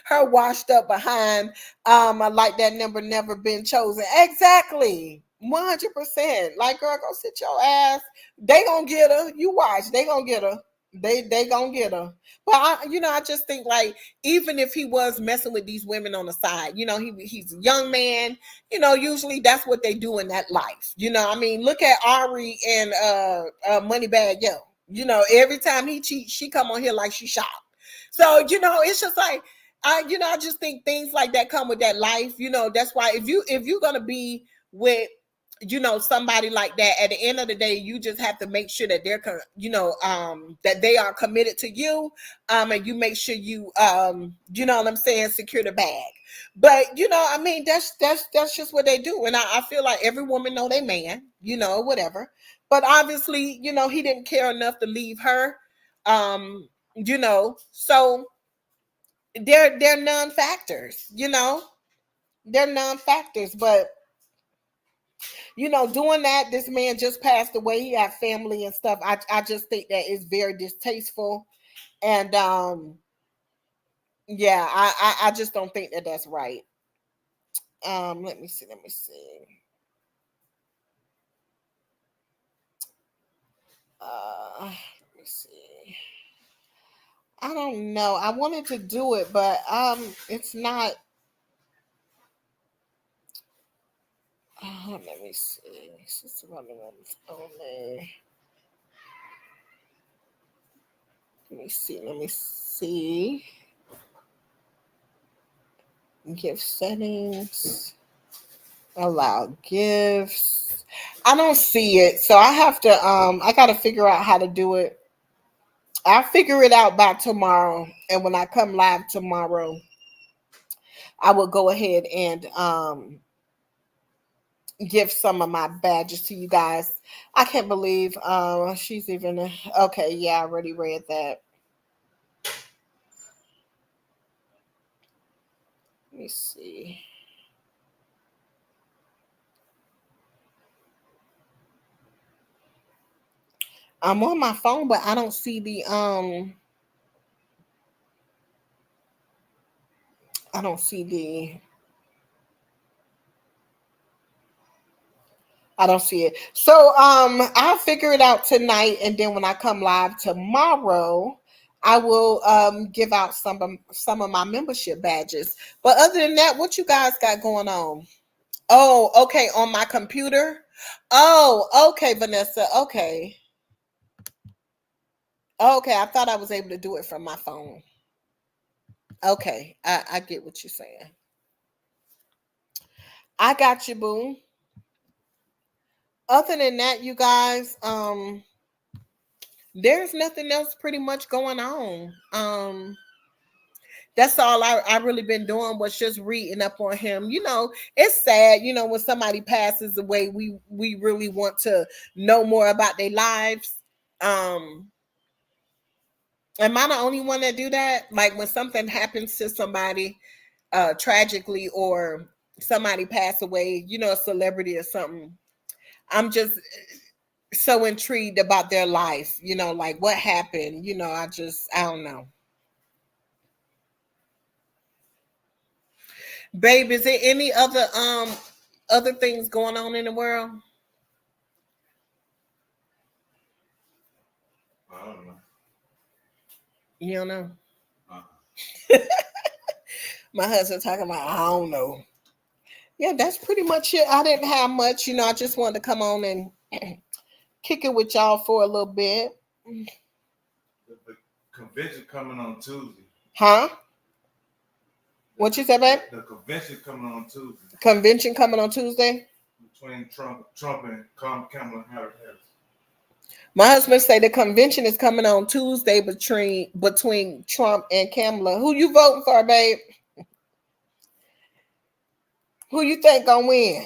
her washed up behind like that number never been chosen. Exactly. 100%. Like, girl, go sit your ass. They gonna get her. You watch. They gonna get her. They gonna get her. But I just think like even if he was messing with these women on the side, he's a young man. Usually that's what they do in that life. I mean, look at Ari and Moneybag Yo. Every time he cheats, she come on here like she shocked. So it's just like I just think things like that come with that life. That's why if you're gonna be with somebody like that, at the end of the day you just have to make sure that they're that they are committed to you, and you make sure you know what I'm saying, secure the bag. But I mean, that's just what they do, and I feel like every woman know they man, whatever. But obviously, he didn't care enough to leave her. So they're non-factors, they're non-factors. But doing that, this man just passed away. He had family and stuff. I just think that is very distasteful. And yeah, I just don't think that that's right. Let me see. Let me see. I don't know. I wanted to do it, but it's not. Let me see. Only. Let me see. Gift settings. Allow gifts. I don't see it, so I have to. I got to figure out how to do it. I'll figure it out by tomorrow, and when I come live tomorrow, I will go ahead and give some of my badges to you guys. I can't believe she's even okay. Yeah, I already read that. Let me see. I'm on my phone, but I don't see the I don't see the I don't see it. So I'll figure it out tonight, and then when I come live tomorrow, I will give out some of my membership badges. But other than that, what you guys got going on? Oh, okay, on my computer. Oh, okay, Vanessa. Okay. Okay, I thought I was able to do it from my phone. Okay, I get what you're saying. I got you, boo. Other than that, you guys, there's nothing else pretty much going on. That's all I really been doing was just reading up on him. It's sad, when somebody passes away, we really want to know more about their lives. Um, am I the only one that do that? Like when something happens to somebody tragically, or somebody pass away, a celebrity or something, I'm just so intrigued about their life, like what happened, I don't know. Babe, is there any other things going on in the world? I don't know. You don't know? Uh, My husband talking about I don't know. Yeah, that's pretty much it. I didn't have much, I just wanted to come on and kick it with y'all for a little bit. the convention coming on Tuesday. Huh? What you said, babe? The convention coming on Tuesday. Convention coming on Tuesday? Between Trump and Kamala Harris. My husband say the convention is coming on Tuesday between Trump and Kamala. Who you voting for, babe? Who you think gonna win?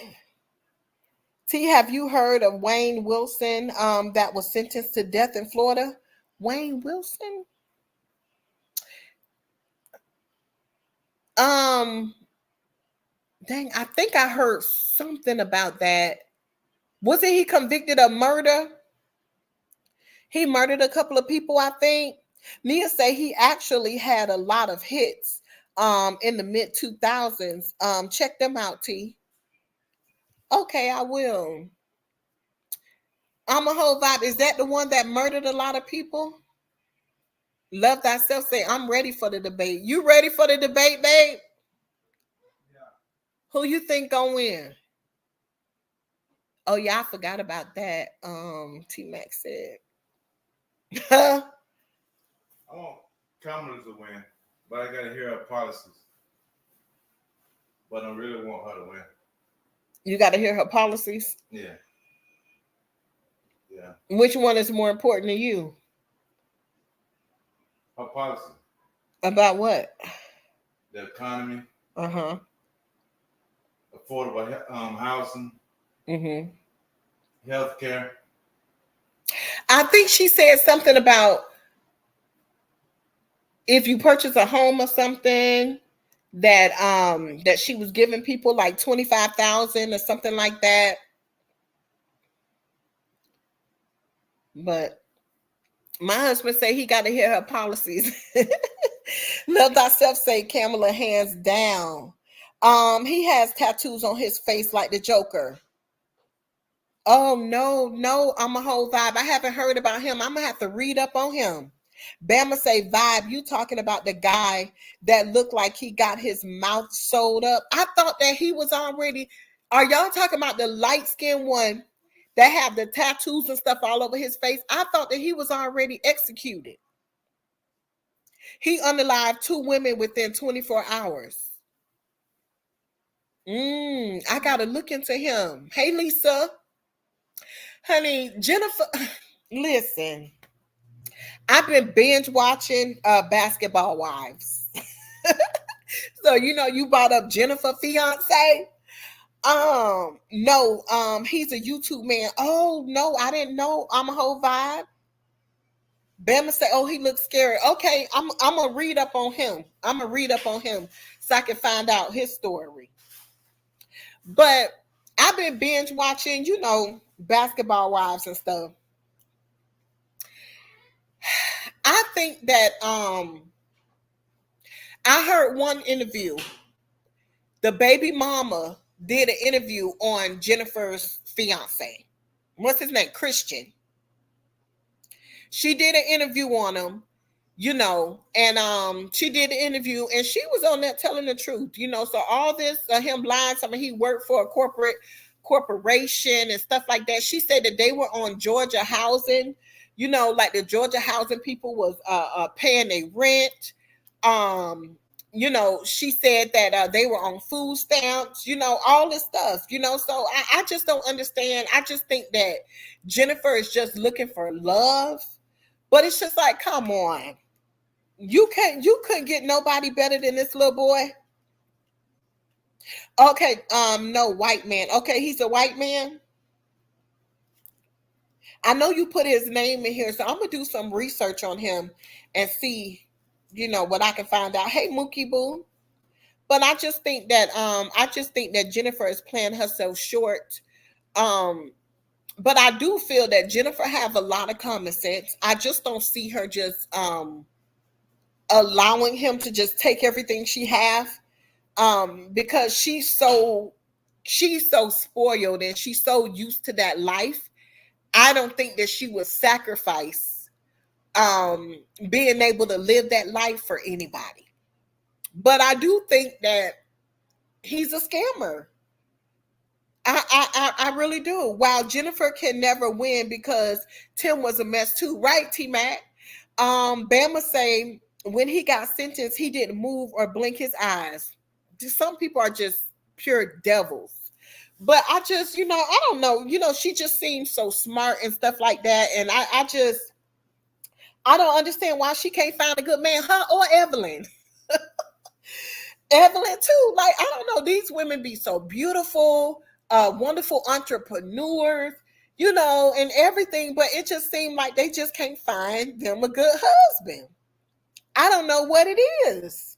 T, have you heard of Wayne Wilson that was sentenced to death in Florida? Wayne Wilson? Um, dang, I think I heard something about that. Wasn't he convicted of murder? He murdered a couple of people, I think. Nia say he actually had a lot of hits in the mid 2000s. Check them out, T. Okay, I will. I'm a whole vibe. Is that the one that murdered a lot of people? Love thyself. Say, I'm ready for the debate. You ready for the debate, babe? Who you think gonna win? Oh yeah, I forgot about that. T Max said. I want Kamala to win, but I gotta hear her policies. But I really want her to win. You got to hear her policies. Yeah. Yeah. Which one is more important to you? Her policy. About what? The economy. Uh-huh. Affordable housing. Mm-hmm. Healthcare. I think she said something about if you purchase a home or something that she was giving people like 25,000 or something like that. But my husband say he got to hear her policies. Love thyself say Kamala hands down. He has tattoos on his face like the Joker. Oh no, no, I'm a whole vibe. I haven't heard about him. I'm gonna have to read up on him. Bama say vibe. You talking about the guy that looked like he got his mouth sewed up? I thought that he was already. Are y'all talking about the light skinned one that have the tattoos and stuff all over his face? I thought that he was already executed. He unalived 2 women within 24 hours. I gotta look into him. Hey Lisa, honey, Jennifer. Listen, I've been binge watching Basketball Wives. So you brought up Jennifer fiance. No, he's a YouTube man. Oh no, I didn't know. I'm a whole vibe. Bama say, oh, he looks scary. Okay, I'm gonna read up on him. I'm gonna read up on him so I can find out his story. But I've been binge watching, Basketball Wives and stuff. I think that I heard one interview. The baby mama did an interview on Jennifer's fiance. What's his name? Christian. She did an interview on him, and she did an interview and she was on there telling the truth, so all this him lying, he worked for a corporation and stuff like that. She said that they were on Georgia housing, like the Georgia housing people was paying their rent. She said that they were on food stamps, all this stuff, so I just don't understand. I just think that Jennifer is just looking for love. But it's just like, come on. You couldn't get nobody better than this little boy. Okay, no, white man. Okay, he's a white man. I know you put his name in here, so I'm gonna do some research on him and see, what I can find out. Hey, Mookie Boo. But I just think that Jennifer is playing herself short. But I do feel that Jennifer have a lot of common sense. I just don't see her just allowing him to just take everything she have, because she's so spoiled and she's so used to that life. I don't think that she would sacrifice being able to live that life for anybody. But I do think that he's a scammer. I really do. While Jennifer can never win because Tim was a mess too, right, T Mac? Bama say when he got sentenced, he didn't move or blink his eyes. Some people are just pure devils. But I just, I don't know. She just seems so smart and stuff like that. And I don't understand why she can't find a good man, her or Evelyn. Evelyn too. Like, I don't know. These women be so beautiful, wonderful entrepreneurs, and everything. But it just seemed like they just can't find them a good husband. I don't know what it is.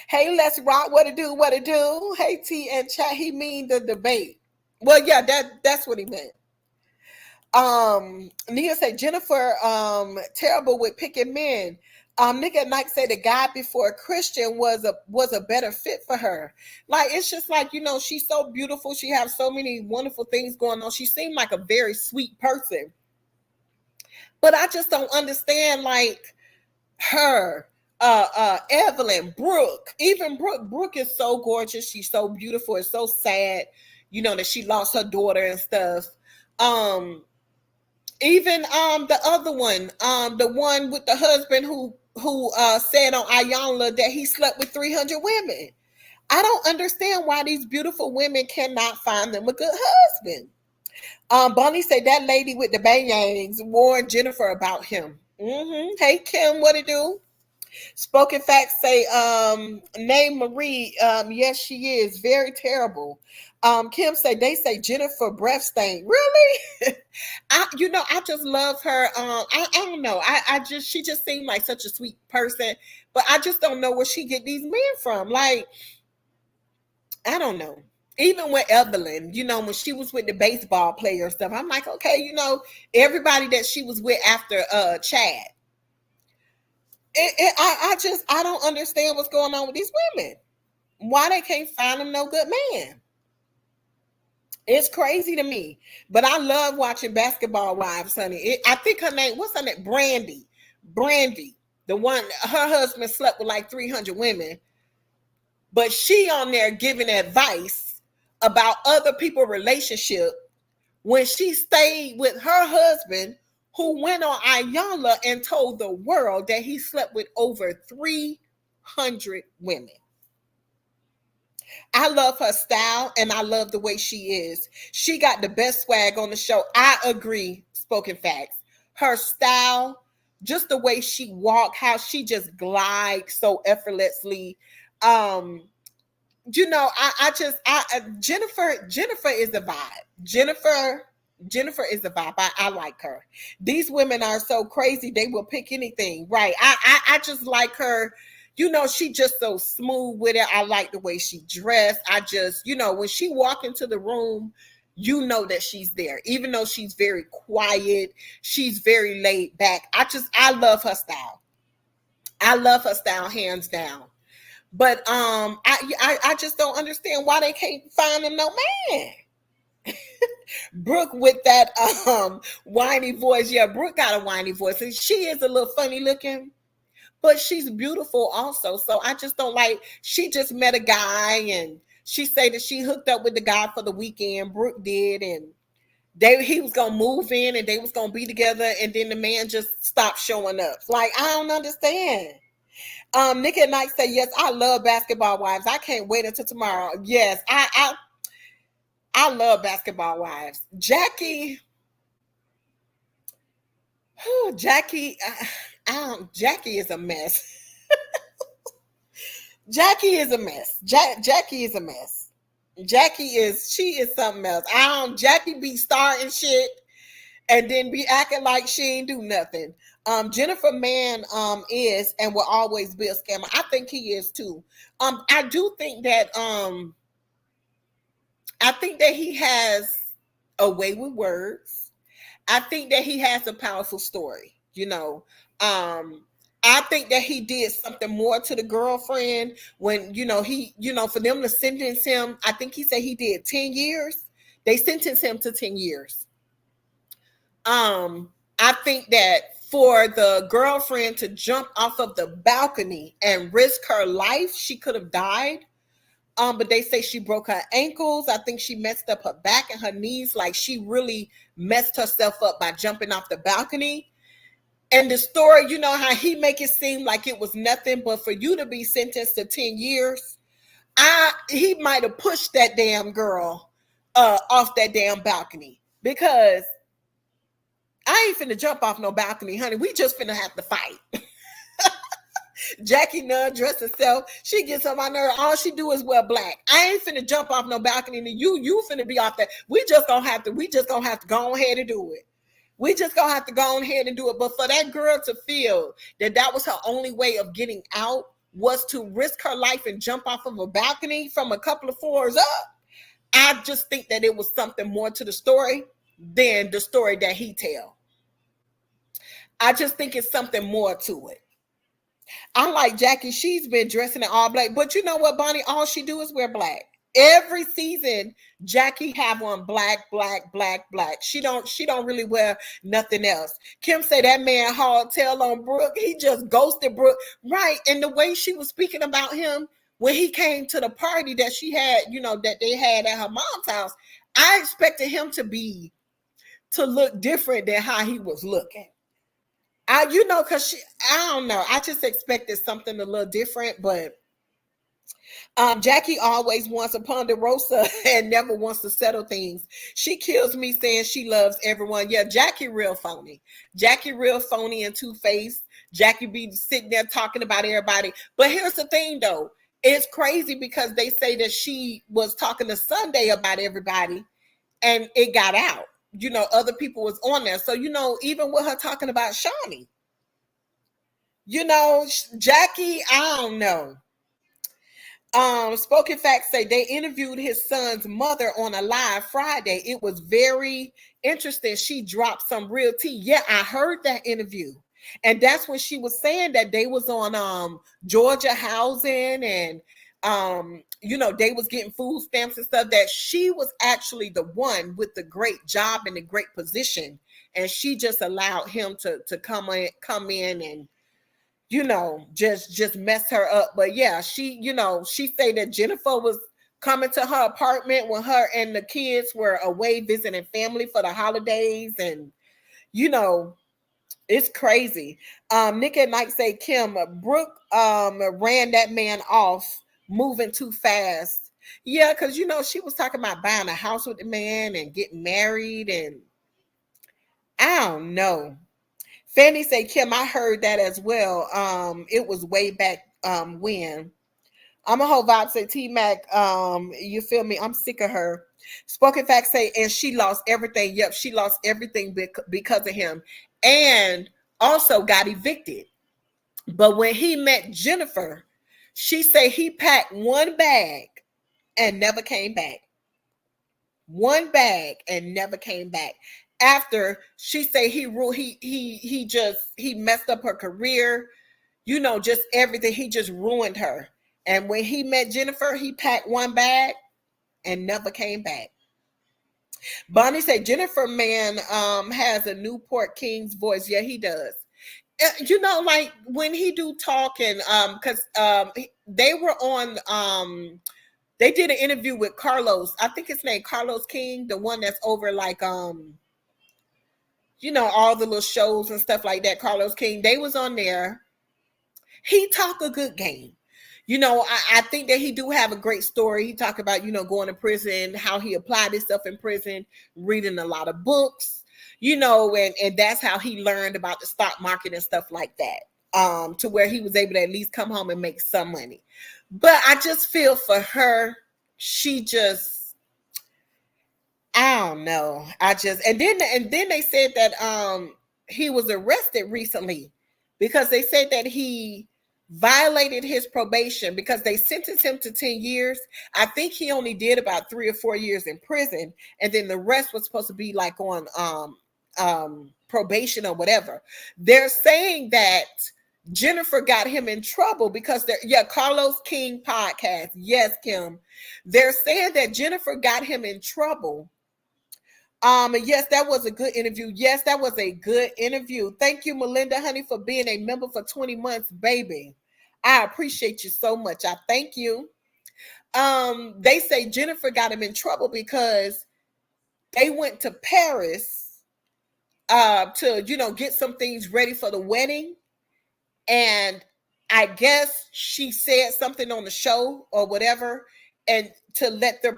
Hey, let's rock. What it do? What it do? Hey, T and chat. He mean the debate. Well, yeah, that's what he meant. Nia said Jennifer terrible with picking men. Nick at Night said the guy before Christian was a better fit for her. Like it's just like, she's so beautiful. She has so many wonderful things going on. She seemed like a very sweet person. But I just don't understand like her, Evelyn, Brooke, even Brooke is so gorgeous. She's so beautiful. It's so sad, that she lost her daughter and stuff. Um, Even the other one, the one with the husband who said on Ayanla that he slept with 300 women. I don't understand why these beautiful women cannot find them a good husband. Bonnie said that lady with the bangs warned Jennifer about him. Hey Kim, what it do? Spoken facts say, name Marie. Yes, she is very terrible. Kim said they say Jennifer breath stink. Really? I just love her. I don't know. I just she just seemed like such a sweet person, but I just don't know where she get these men from. Like, I don't know. Even with Evelyn, when she was with the baseball player stuff, I'm like, okay, everybody that she was with after Chad. I don't understand what's going on with these women. Why they can't find them no good man? It's crazy to me. But I love watching Basketball Wives, honey. I think her name, what's her name? Brandy. Brandy. The one, her husband slept with like 300 women. But she on there giving advice about other people's relationship when she stayed with her husband who went on Ayanla and told the world that he slept with over 300 women. I love her style and I love the way she is. She got the best swag on the show. I agree, spoken facts. Her style, just the way she walk, how she just glides so effortlessly. Jennifer is the vibe. Jennifer is the vibe. I like her. These women are so crazy, they will pick anything. Right. I just like her. She just so smooth with it. I like the way she dressed. I just, when she walk into the room, that she's there. Even though she's very quiet, she's very laid back. I love her style. I love her style hands down. But I just don't understand why they can't find them no man. Brooke with that whiny voice. Yeah, Brooke got a whiny voice. And she is a little funny looking, but she's beautiful also. So I just don't like, she just met a guy and she said that she hooked up with the guy for the weekend. Brooke did, and he was gonna move in and they was gonna be together, and then the man just stopped showing up. Like, I don't understand. Nick at Night say, yes, I love Basketball Wives. I can't wait until tomorrow. Yes, I love Basketball Wives. Jackie, Jackie, Jackie is a mess. Jackie is a mess. Jackie is a mess. She is something else. Jackie be starting shit and then be acting like she ain't do nothing. Jennifer Mann is and will always be a scammer. I think he is too. I do think that he has a way with words. I think that he has a powerful story. I think that he did something more to the girlfriend when for them to sentence him. I think he said he did 10 years. They sentenced him to 10 years. I think that for the girlfriend to jump off of the balcony and risk her life, she could have died. But they say she broke her ankles. I think she messed up her back and her knees. Like, she really messed herself up by jumping off the balcony. And the story, how he make it seem like it was nothing, but for you to be sentenced to 10 years, he might have pushed that damn girl off that damn balcony, because I ain't finna jump off no balcony, honey. We just finna have to fight. Jackie Nunn dressed herself. She gets on my nerve. All she do is wear black. I ain't finna jump off no balcony. And you finna be off that. We just gonna have to go ahead and do it. We just gonna have to go ahead and do it. But for that girl to feel that was her only way of getting out was to risk her life and jump off of a balcony from a couple of floors up, I just think that it was something more to the story. than the story that he tell. I just think it's something more to it. I like Jackie. She's been dressing in all black, but you know what, Bonnie? All she do is wear black. Every season, Jackie have on black, black, black, black. She don't really wear nothing else. Kim say that man hauled tail on Brooke. He just ghosted Brooke, right? And the way she was speaking about him when he came to the party that she had, that they had at her mom's house, I expected him to look different than how he was looking. Cause I don't know. I just expected something a little different, but Jackie always wants a ponderosa and never wants to settle things. She kills me saying she loves everyone. Yeah, Jackie real phony. Jackie real phony and two-faced. Jackie be sitting there talking about everybody. But here's the thing though. It's crazy because they say that she was talking to Sunday about everybody and it got out. Other people was on there. So, even with her talking about Shawnee, Jackie, I don't know. Spoken Facts say they interviewed his son's mother on a live Friday. It was very interesting. She dropped some real tea. Yeah, I heard that interview. And that's when she was saying that they was on Georgia housing and they was getting food stamps and stuff, that she was actually the one with the great job and the great position. And she just allowed him to come in and just mess her up. But yeah, she say that Jennifer was coming to her apartment when her and the kids were away visiting family for the holidays, and it's crazy. Nick at Night say Kim Brooke ran that man off, moving too fast. Yeah, because she was talking about buying a house with the man and getting married, and I don't know. Fanny say, Kim, I heard that as well. It was way back when. I'm a whole vibe say T Mac. You feel me? I'm sick of her. Spoken Facts say, and she lost everything. Yep, she lost everything because of him, and also got evicted. But when he met Jennifer, she say he packed one bag and never came back. One bag and never came back. After she say he messed up her career, just everything. He just ruined her. And when he met Jennifer, he packed one bag and never came back. Bonnie said Jennifer man has a Newport King's voice. Yeah, he does. Like when he do talk and because they were on they did an interview with Carlos. I think his name Carlos King, the one that's over like all the little shows and stuff like that. Carlos King, they was on there. He talk a good game. I think that he do have a great story. He talk about, going to prison, how he applied himself in prison, reading a lot of books, and that's how he learned about the stock market and stuff like that, to where he was able to at least come home and make some money. But I just feel for her, she just, I don't know. And then they said that he was arrested recently because they said that he violated his probation because they sentenced him to 10 years. I think he only did about 3 or 4 years in prison, and then the rest was supposed to be like on probation or whatever. They're saying that Jennifer got him in trouble because Carlos King podcast. Yes, Kim. They're saying that Jennifer got him in trouble. Yes, that was a good interview. Yes, that was a good interview. Thank you, Melinda, honey, for being a member for 20 months, baby. I appreciate you so much. I thank you. They say Jennifer got him in trouble because they went to Paris to, get some things ready for the wedding. And I guess she said something on the show or whatever, and to let the,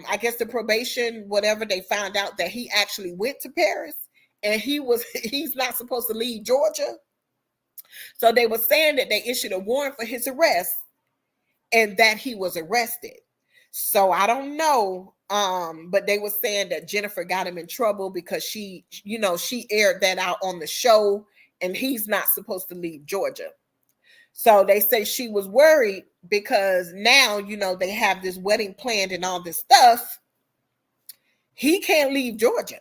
I guess the probation, whatever, they found out that he actually went to Paris and he's not supposed to leave Georgia. So they were saying that they issued a warrant for his arrest and that he was arrested. So I don't know. But they were saying that Jennifer got him in trouble because she aired that out on the show and he's not supposed to leave Georgia. So they say she was worried because now, they have this wedding planned and all this stuff. He can't leave Georgia.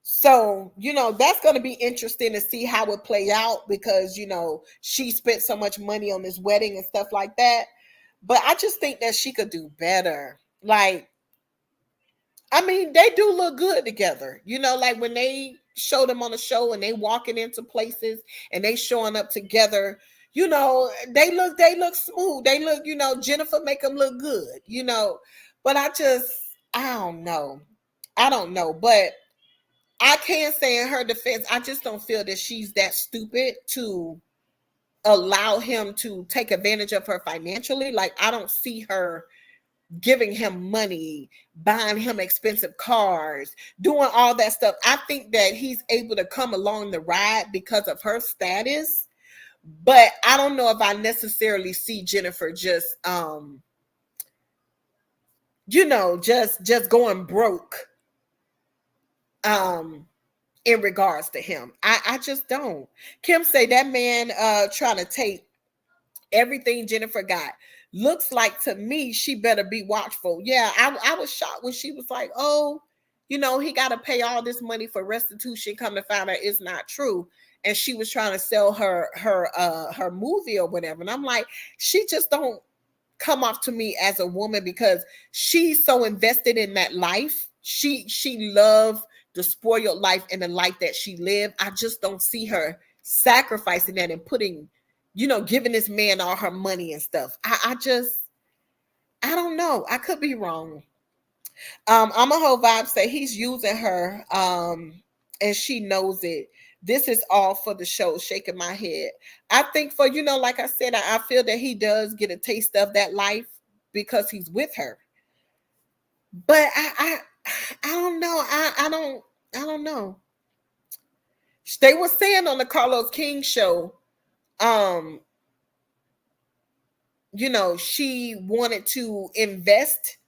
So, that's going to be interesting to see how it play out because, she spent so much money on this wedding and stuff like that. But I just think that she could do better. Like, I mean, they do look good together. Like when they show them on the show and they walking into places and they showing up together, they look smooth. They look, Jennifer make them look good. But I don't know. I don't know. But I can say in her defense, I just don't feel that she's that stupid to allow him to take advantage of her financially. Like, I don't see her giving him money, buying him expensive cars, doing all that stuff. I think that he's able to come along the ride because of her status. But I don't know if I necessarily see Jennifer just just going broke in regards to him. I just don't. Kim say that man trying to take everything Jennifer got. Looks like to me she better be watchful. Yeah, I was shocked when she was like, oh, he got to pay all this money for restitution. Come to find out it's not true. And she was trying to sell her movie or whatever. And I'm like, she just don't come off to me as a woman because she's so invested in that life. She loved the spoiled life and the life that she lived. I just don't see her sacrificing that and putting, giving this man all her money and stuff. I don't know. I could be wrong. I'm a whole vibe say he's using her, and she knows it. This is all for the show. Shaking my head. I think for like I said, I feel that he does get a taste of that life because he's with her. But I don't know. I don't know. They were saying on the Carlos King show, um, she wanted to invest,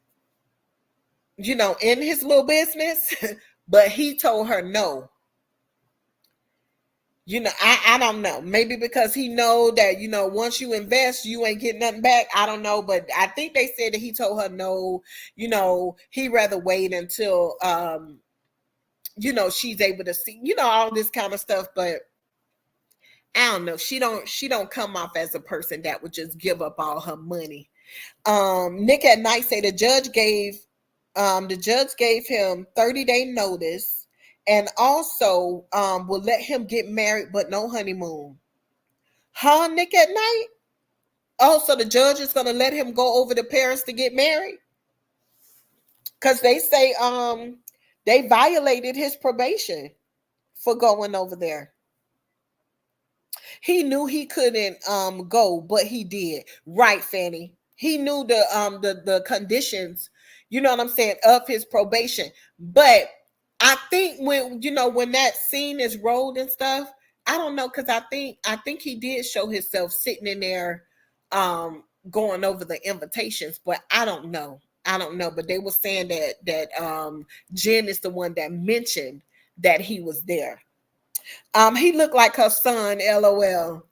in his little business, but he told her no. I don't know. Maybe because he know that, once you invest, you ain't getting nothing back. I don't know. But I think they said that he told her no, he'd rather wait until she's able to see, all this kind of stuff. But I don't know. She don't come off as a person that would just give up all her money. Nick at Night say the judge gave him 30-day notice and also will let him get married but no honeymoon. Huh, Nick at Night? Oh, so the judge is gonna let him go over to Paris to get married? Because they say they violated his probation for going over there. He knew he couldn't go, but he did. Right, Fanny. He knew the conditions, you know what I'm saying, of his probation. But I think when that scene is rolled and stuff, I don't know, because I think he did show himself sitting in there going over the invitations, but I don't know. I don't know. But they were saying that Jen is the one that mentioned that he was there. He looked like her son, LOL.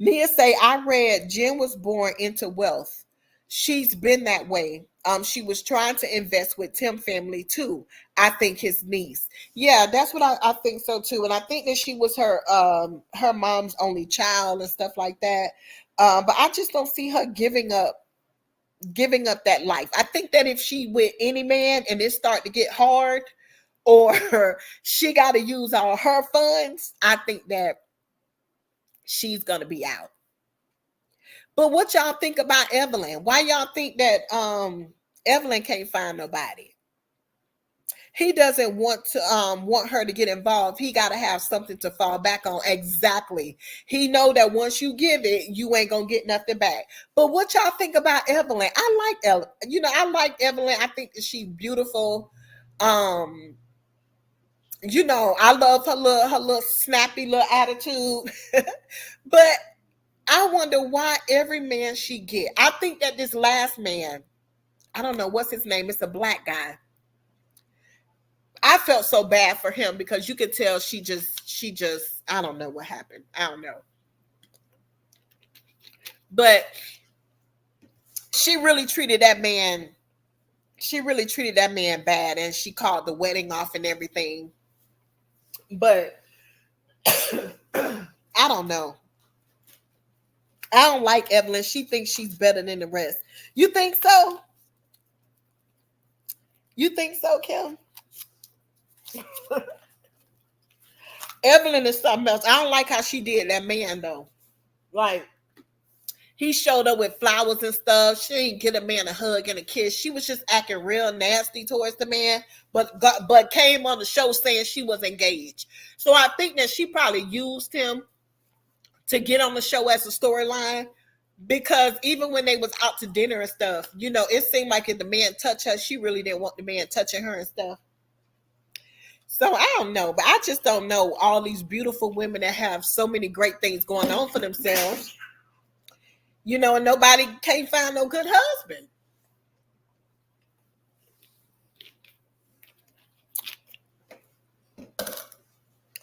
Nia say, I read Jen was born into wealth. She's been that way. She was trying to invest with Tim family too. I think his niece. Yeah, that's what I think so too. And I think that she was her mom's only child and stuff like that. But I just don't see her giving up that life. I think that if she with any man and it start to get hard, or she got to use all her funds, I think that she's gonna be out. But what y'all think about Evelyn? Why y'all think that Evelyn can't find nobody? He doesn't want her to get involved. He got to have something to fall back on. Exactly. He know that once you give it, you ain't gonna get nothing back. But what y'all think about Evelyn? I like Evelyn. I think that she's beautiful. Um, I love her little snappy little attitude. But I wonder why every man she get. I think that this last man, I don't know what's his name. It's a black guy. I felt so bad for him because you could tell she just I don't know what happened. I don't know. But she really treated that man She really treated that man bad, and she called the wedding off and everything. But I don't know. I don't like Evelyn. She thinks she's better than the rest. You think so? You think so, Kim? Evelyn is something else. I don't like how she did that man though. Like, he showed up with flowers and stuff. She didn't get a man a hug and a kiss. She was just acting real nasty towards the man, but came on the show saying she was engaged. So I think that she probably used him to get on the show as a storyline, because even when they was out to dinner and stuff, it seemed like if the man touched her, she really didn't want the man touching her and stuff. So I don't know, but I just don't know all these beautiful women that have so many great things going on for themselves, and nobody can't find no good husband.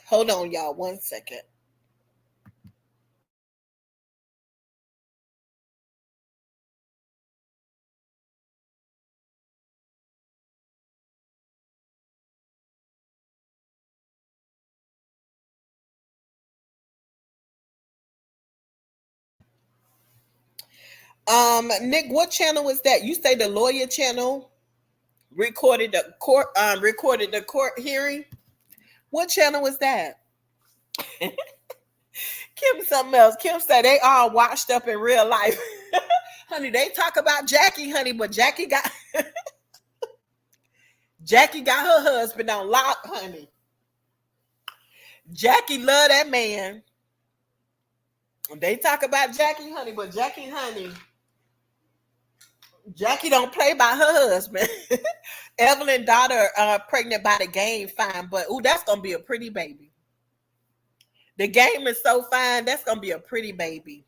Hold on, y'all, 1 second. Nick, what channel is that? You say the lawyer channel recorded the court hearing. What channel was that? Kim something else. Kim said they all washed up in real life. Honey, they talk about Jackie, honey, but Jackie got her husband on lock, honey. Jackie love that man. They talk about Jackie, honey, but Jackie don't play by her husband. Evelyn daughter pregnant by the game, fine, but that's gonna be a pretty baby. The game is so fine, that's gonna be a pretty baby.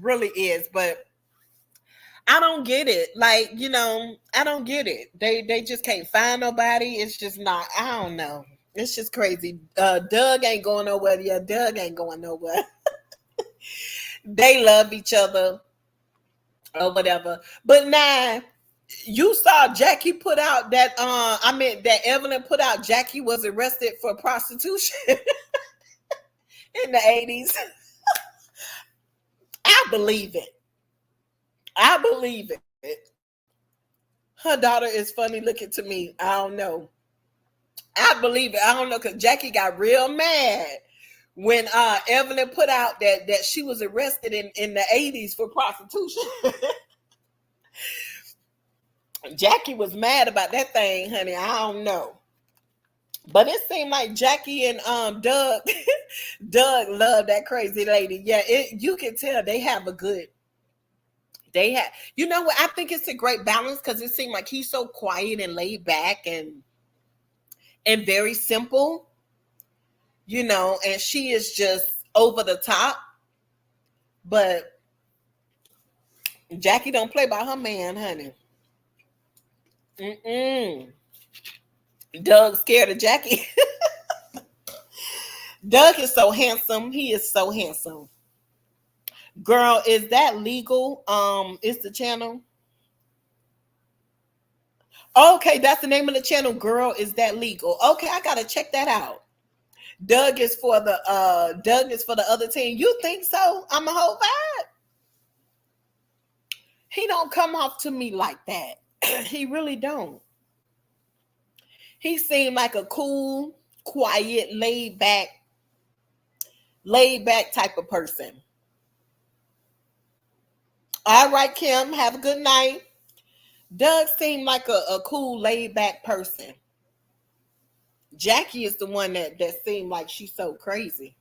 Really is, but I don't get it. Like, I don't get it. They just can't find nobody. It's just not, I don't know. It's just crazy. Doug ain't going nowhere. Yeah, Doug ain't going nowhere. They love each other or whatever. But now you saw Jackie put out that that Evelyn put out Jackie was arrested for prostitution in the 80s. I believe it. I believe it. Her daughter is funny looking to me. I don't know. I believe it. I don't know, because Jackie got real mad when Evelyn put out that she was arrested in the 80s for prostitution. Jackie was mad about that thing, honey. I don't know. But it seemed like Jackie and Doug Doug loved that crazy lady. Yeah, you can tell they have a good. They have, what? I think it's a great balance, because it seemed like he's so quiet and laid back and very simple, and she is just over the top. But Jackie don't play by her man, honey. Doug's scared of Jackie. Doug is so handsome. He is so handsome. Girl, is that legal? Is the channel? Okay, that's the name of the channel. Girl, is that legal? Okay, I gotta check that out. Doug is for the other team. You think so? I'm a whole vibe. He don't come off to me like that. He really don't. He seemed like a cool, quiet, laid back type of person. All right, Kim, have a good night. Doug seemed like a cool, laid back person. Jackie is the one that seemed like she's so crazy.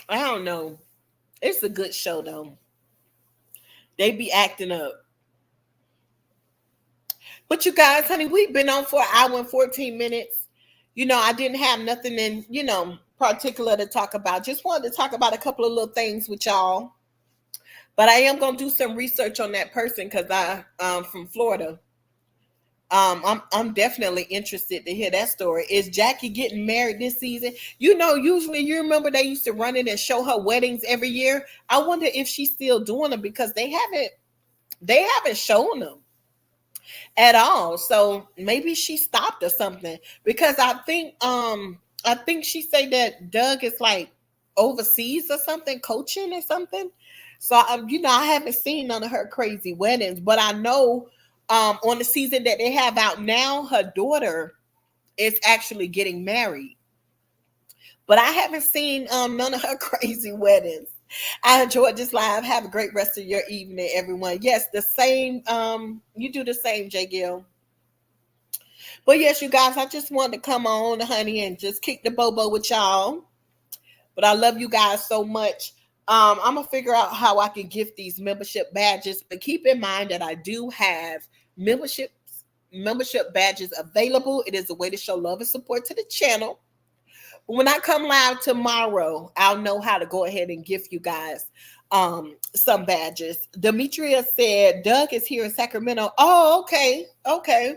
I don't know. It's a good show though. They be acting up. But you guys, honey, we've been on for an hour and 14 minutes. I didn't have nothing in, particular to talk about. Just wanted to talk about a couple of little things with y'all. But I am going to do some research on that person, because from Florida. I'm definitely interested to hear that story. Is Jackie getting married this season? Usually you remember they used to run it and show her weddings every year. I wonder if she's still doing them, because they They haven't shown them at all. So maybe she stopped or something, because I think she said that Doug is like overseas or something, coaching or something. So I haven't seen none of her crazy weddings, but I know on the season that they have out now, her daughter is actually getting married. But I haven't seen none of her crazy weddings. I enjoyed this live. Have a great rest of your evening, everyone. Yes, the same. You do the same, J. Gill. But yes, you guys, I just wanted to come on, honey, and just kick the bobo with y'all. But I love you guys so much. I'm gonna figure out how I can gift these membership badges. But keep in mind that I do have membership badges available. It is a way to show love and support to the channel. When I come live tomorrow, I'll know how to go ahead and gift you guys some badges. Demetria said Doug is here in Sacramento. Oh, okay. Okay.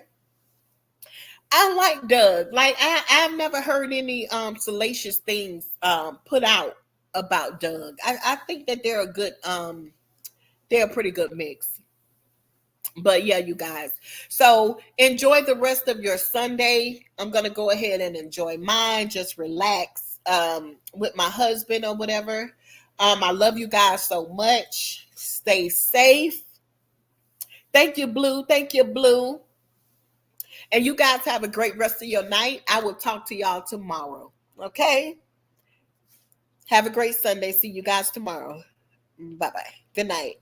I like Doug. Like I've never heard any salacious things put out about Doug. I think that they're a pretty good mix. But yeah, you guys. So enjoy the rest of your Sunday. I'm gonna go ahead and enjoy mine. Just relax with my husband or whatever. I love you guys so much. Stay safe. Thank you, Blue. Thank you, Blue. And you guys have a great rest of your night. I will talk to y'all tomorrow. Okay? Have a great Sunday. See you guys tomorrow. Bye bye. Good night.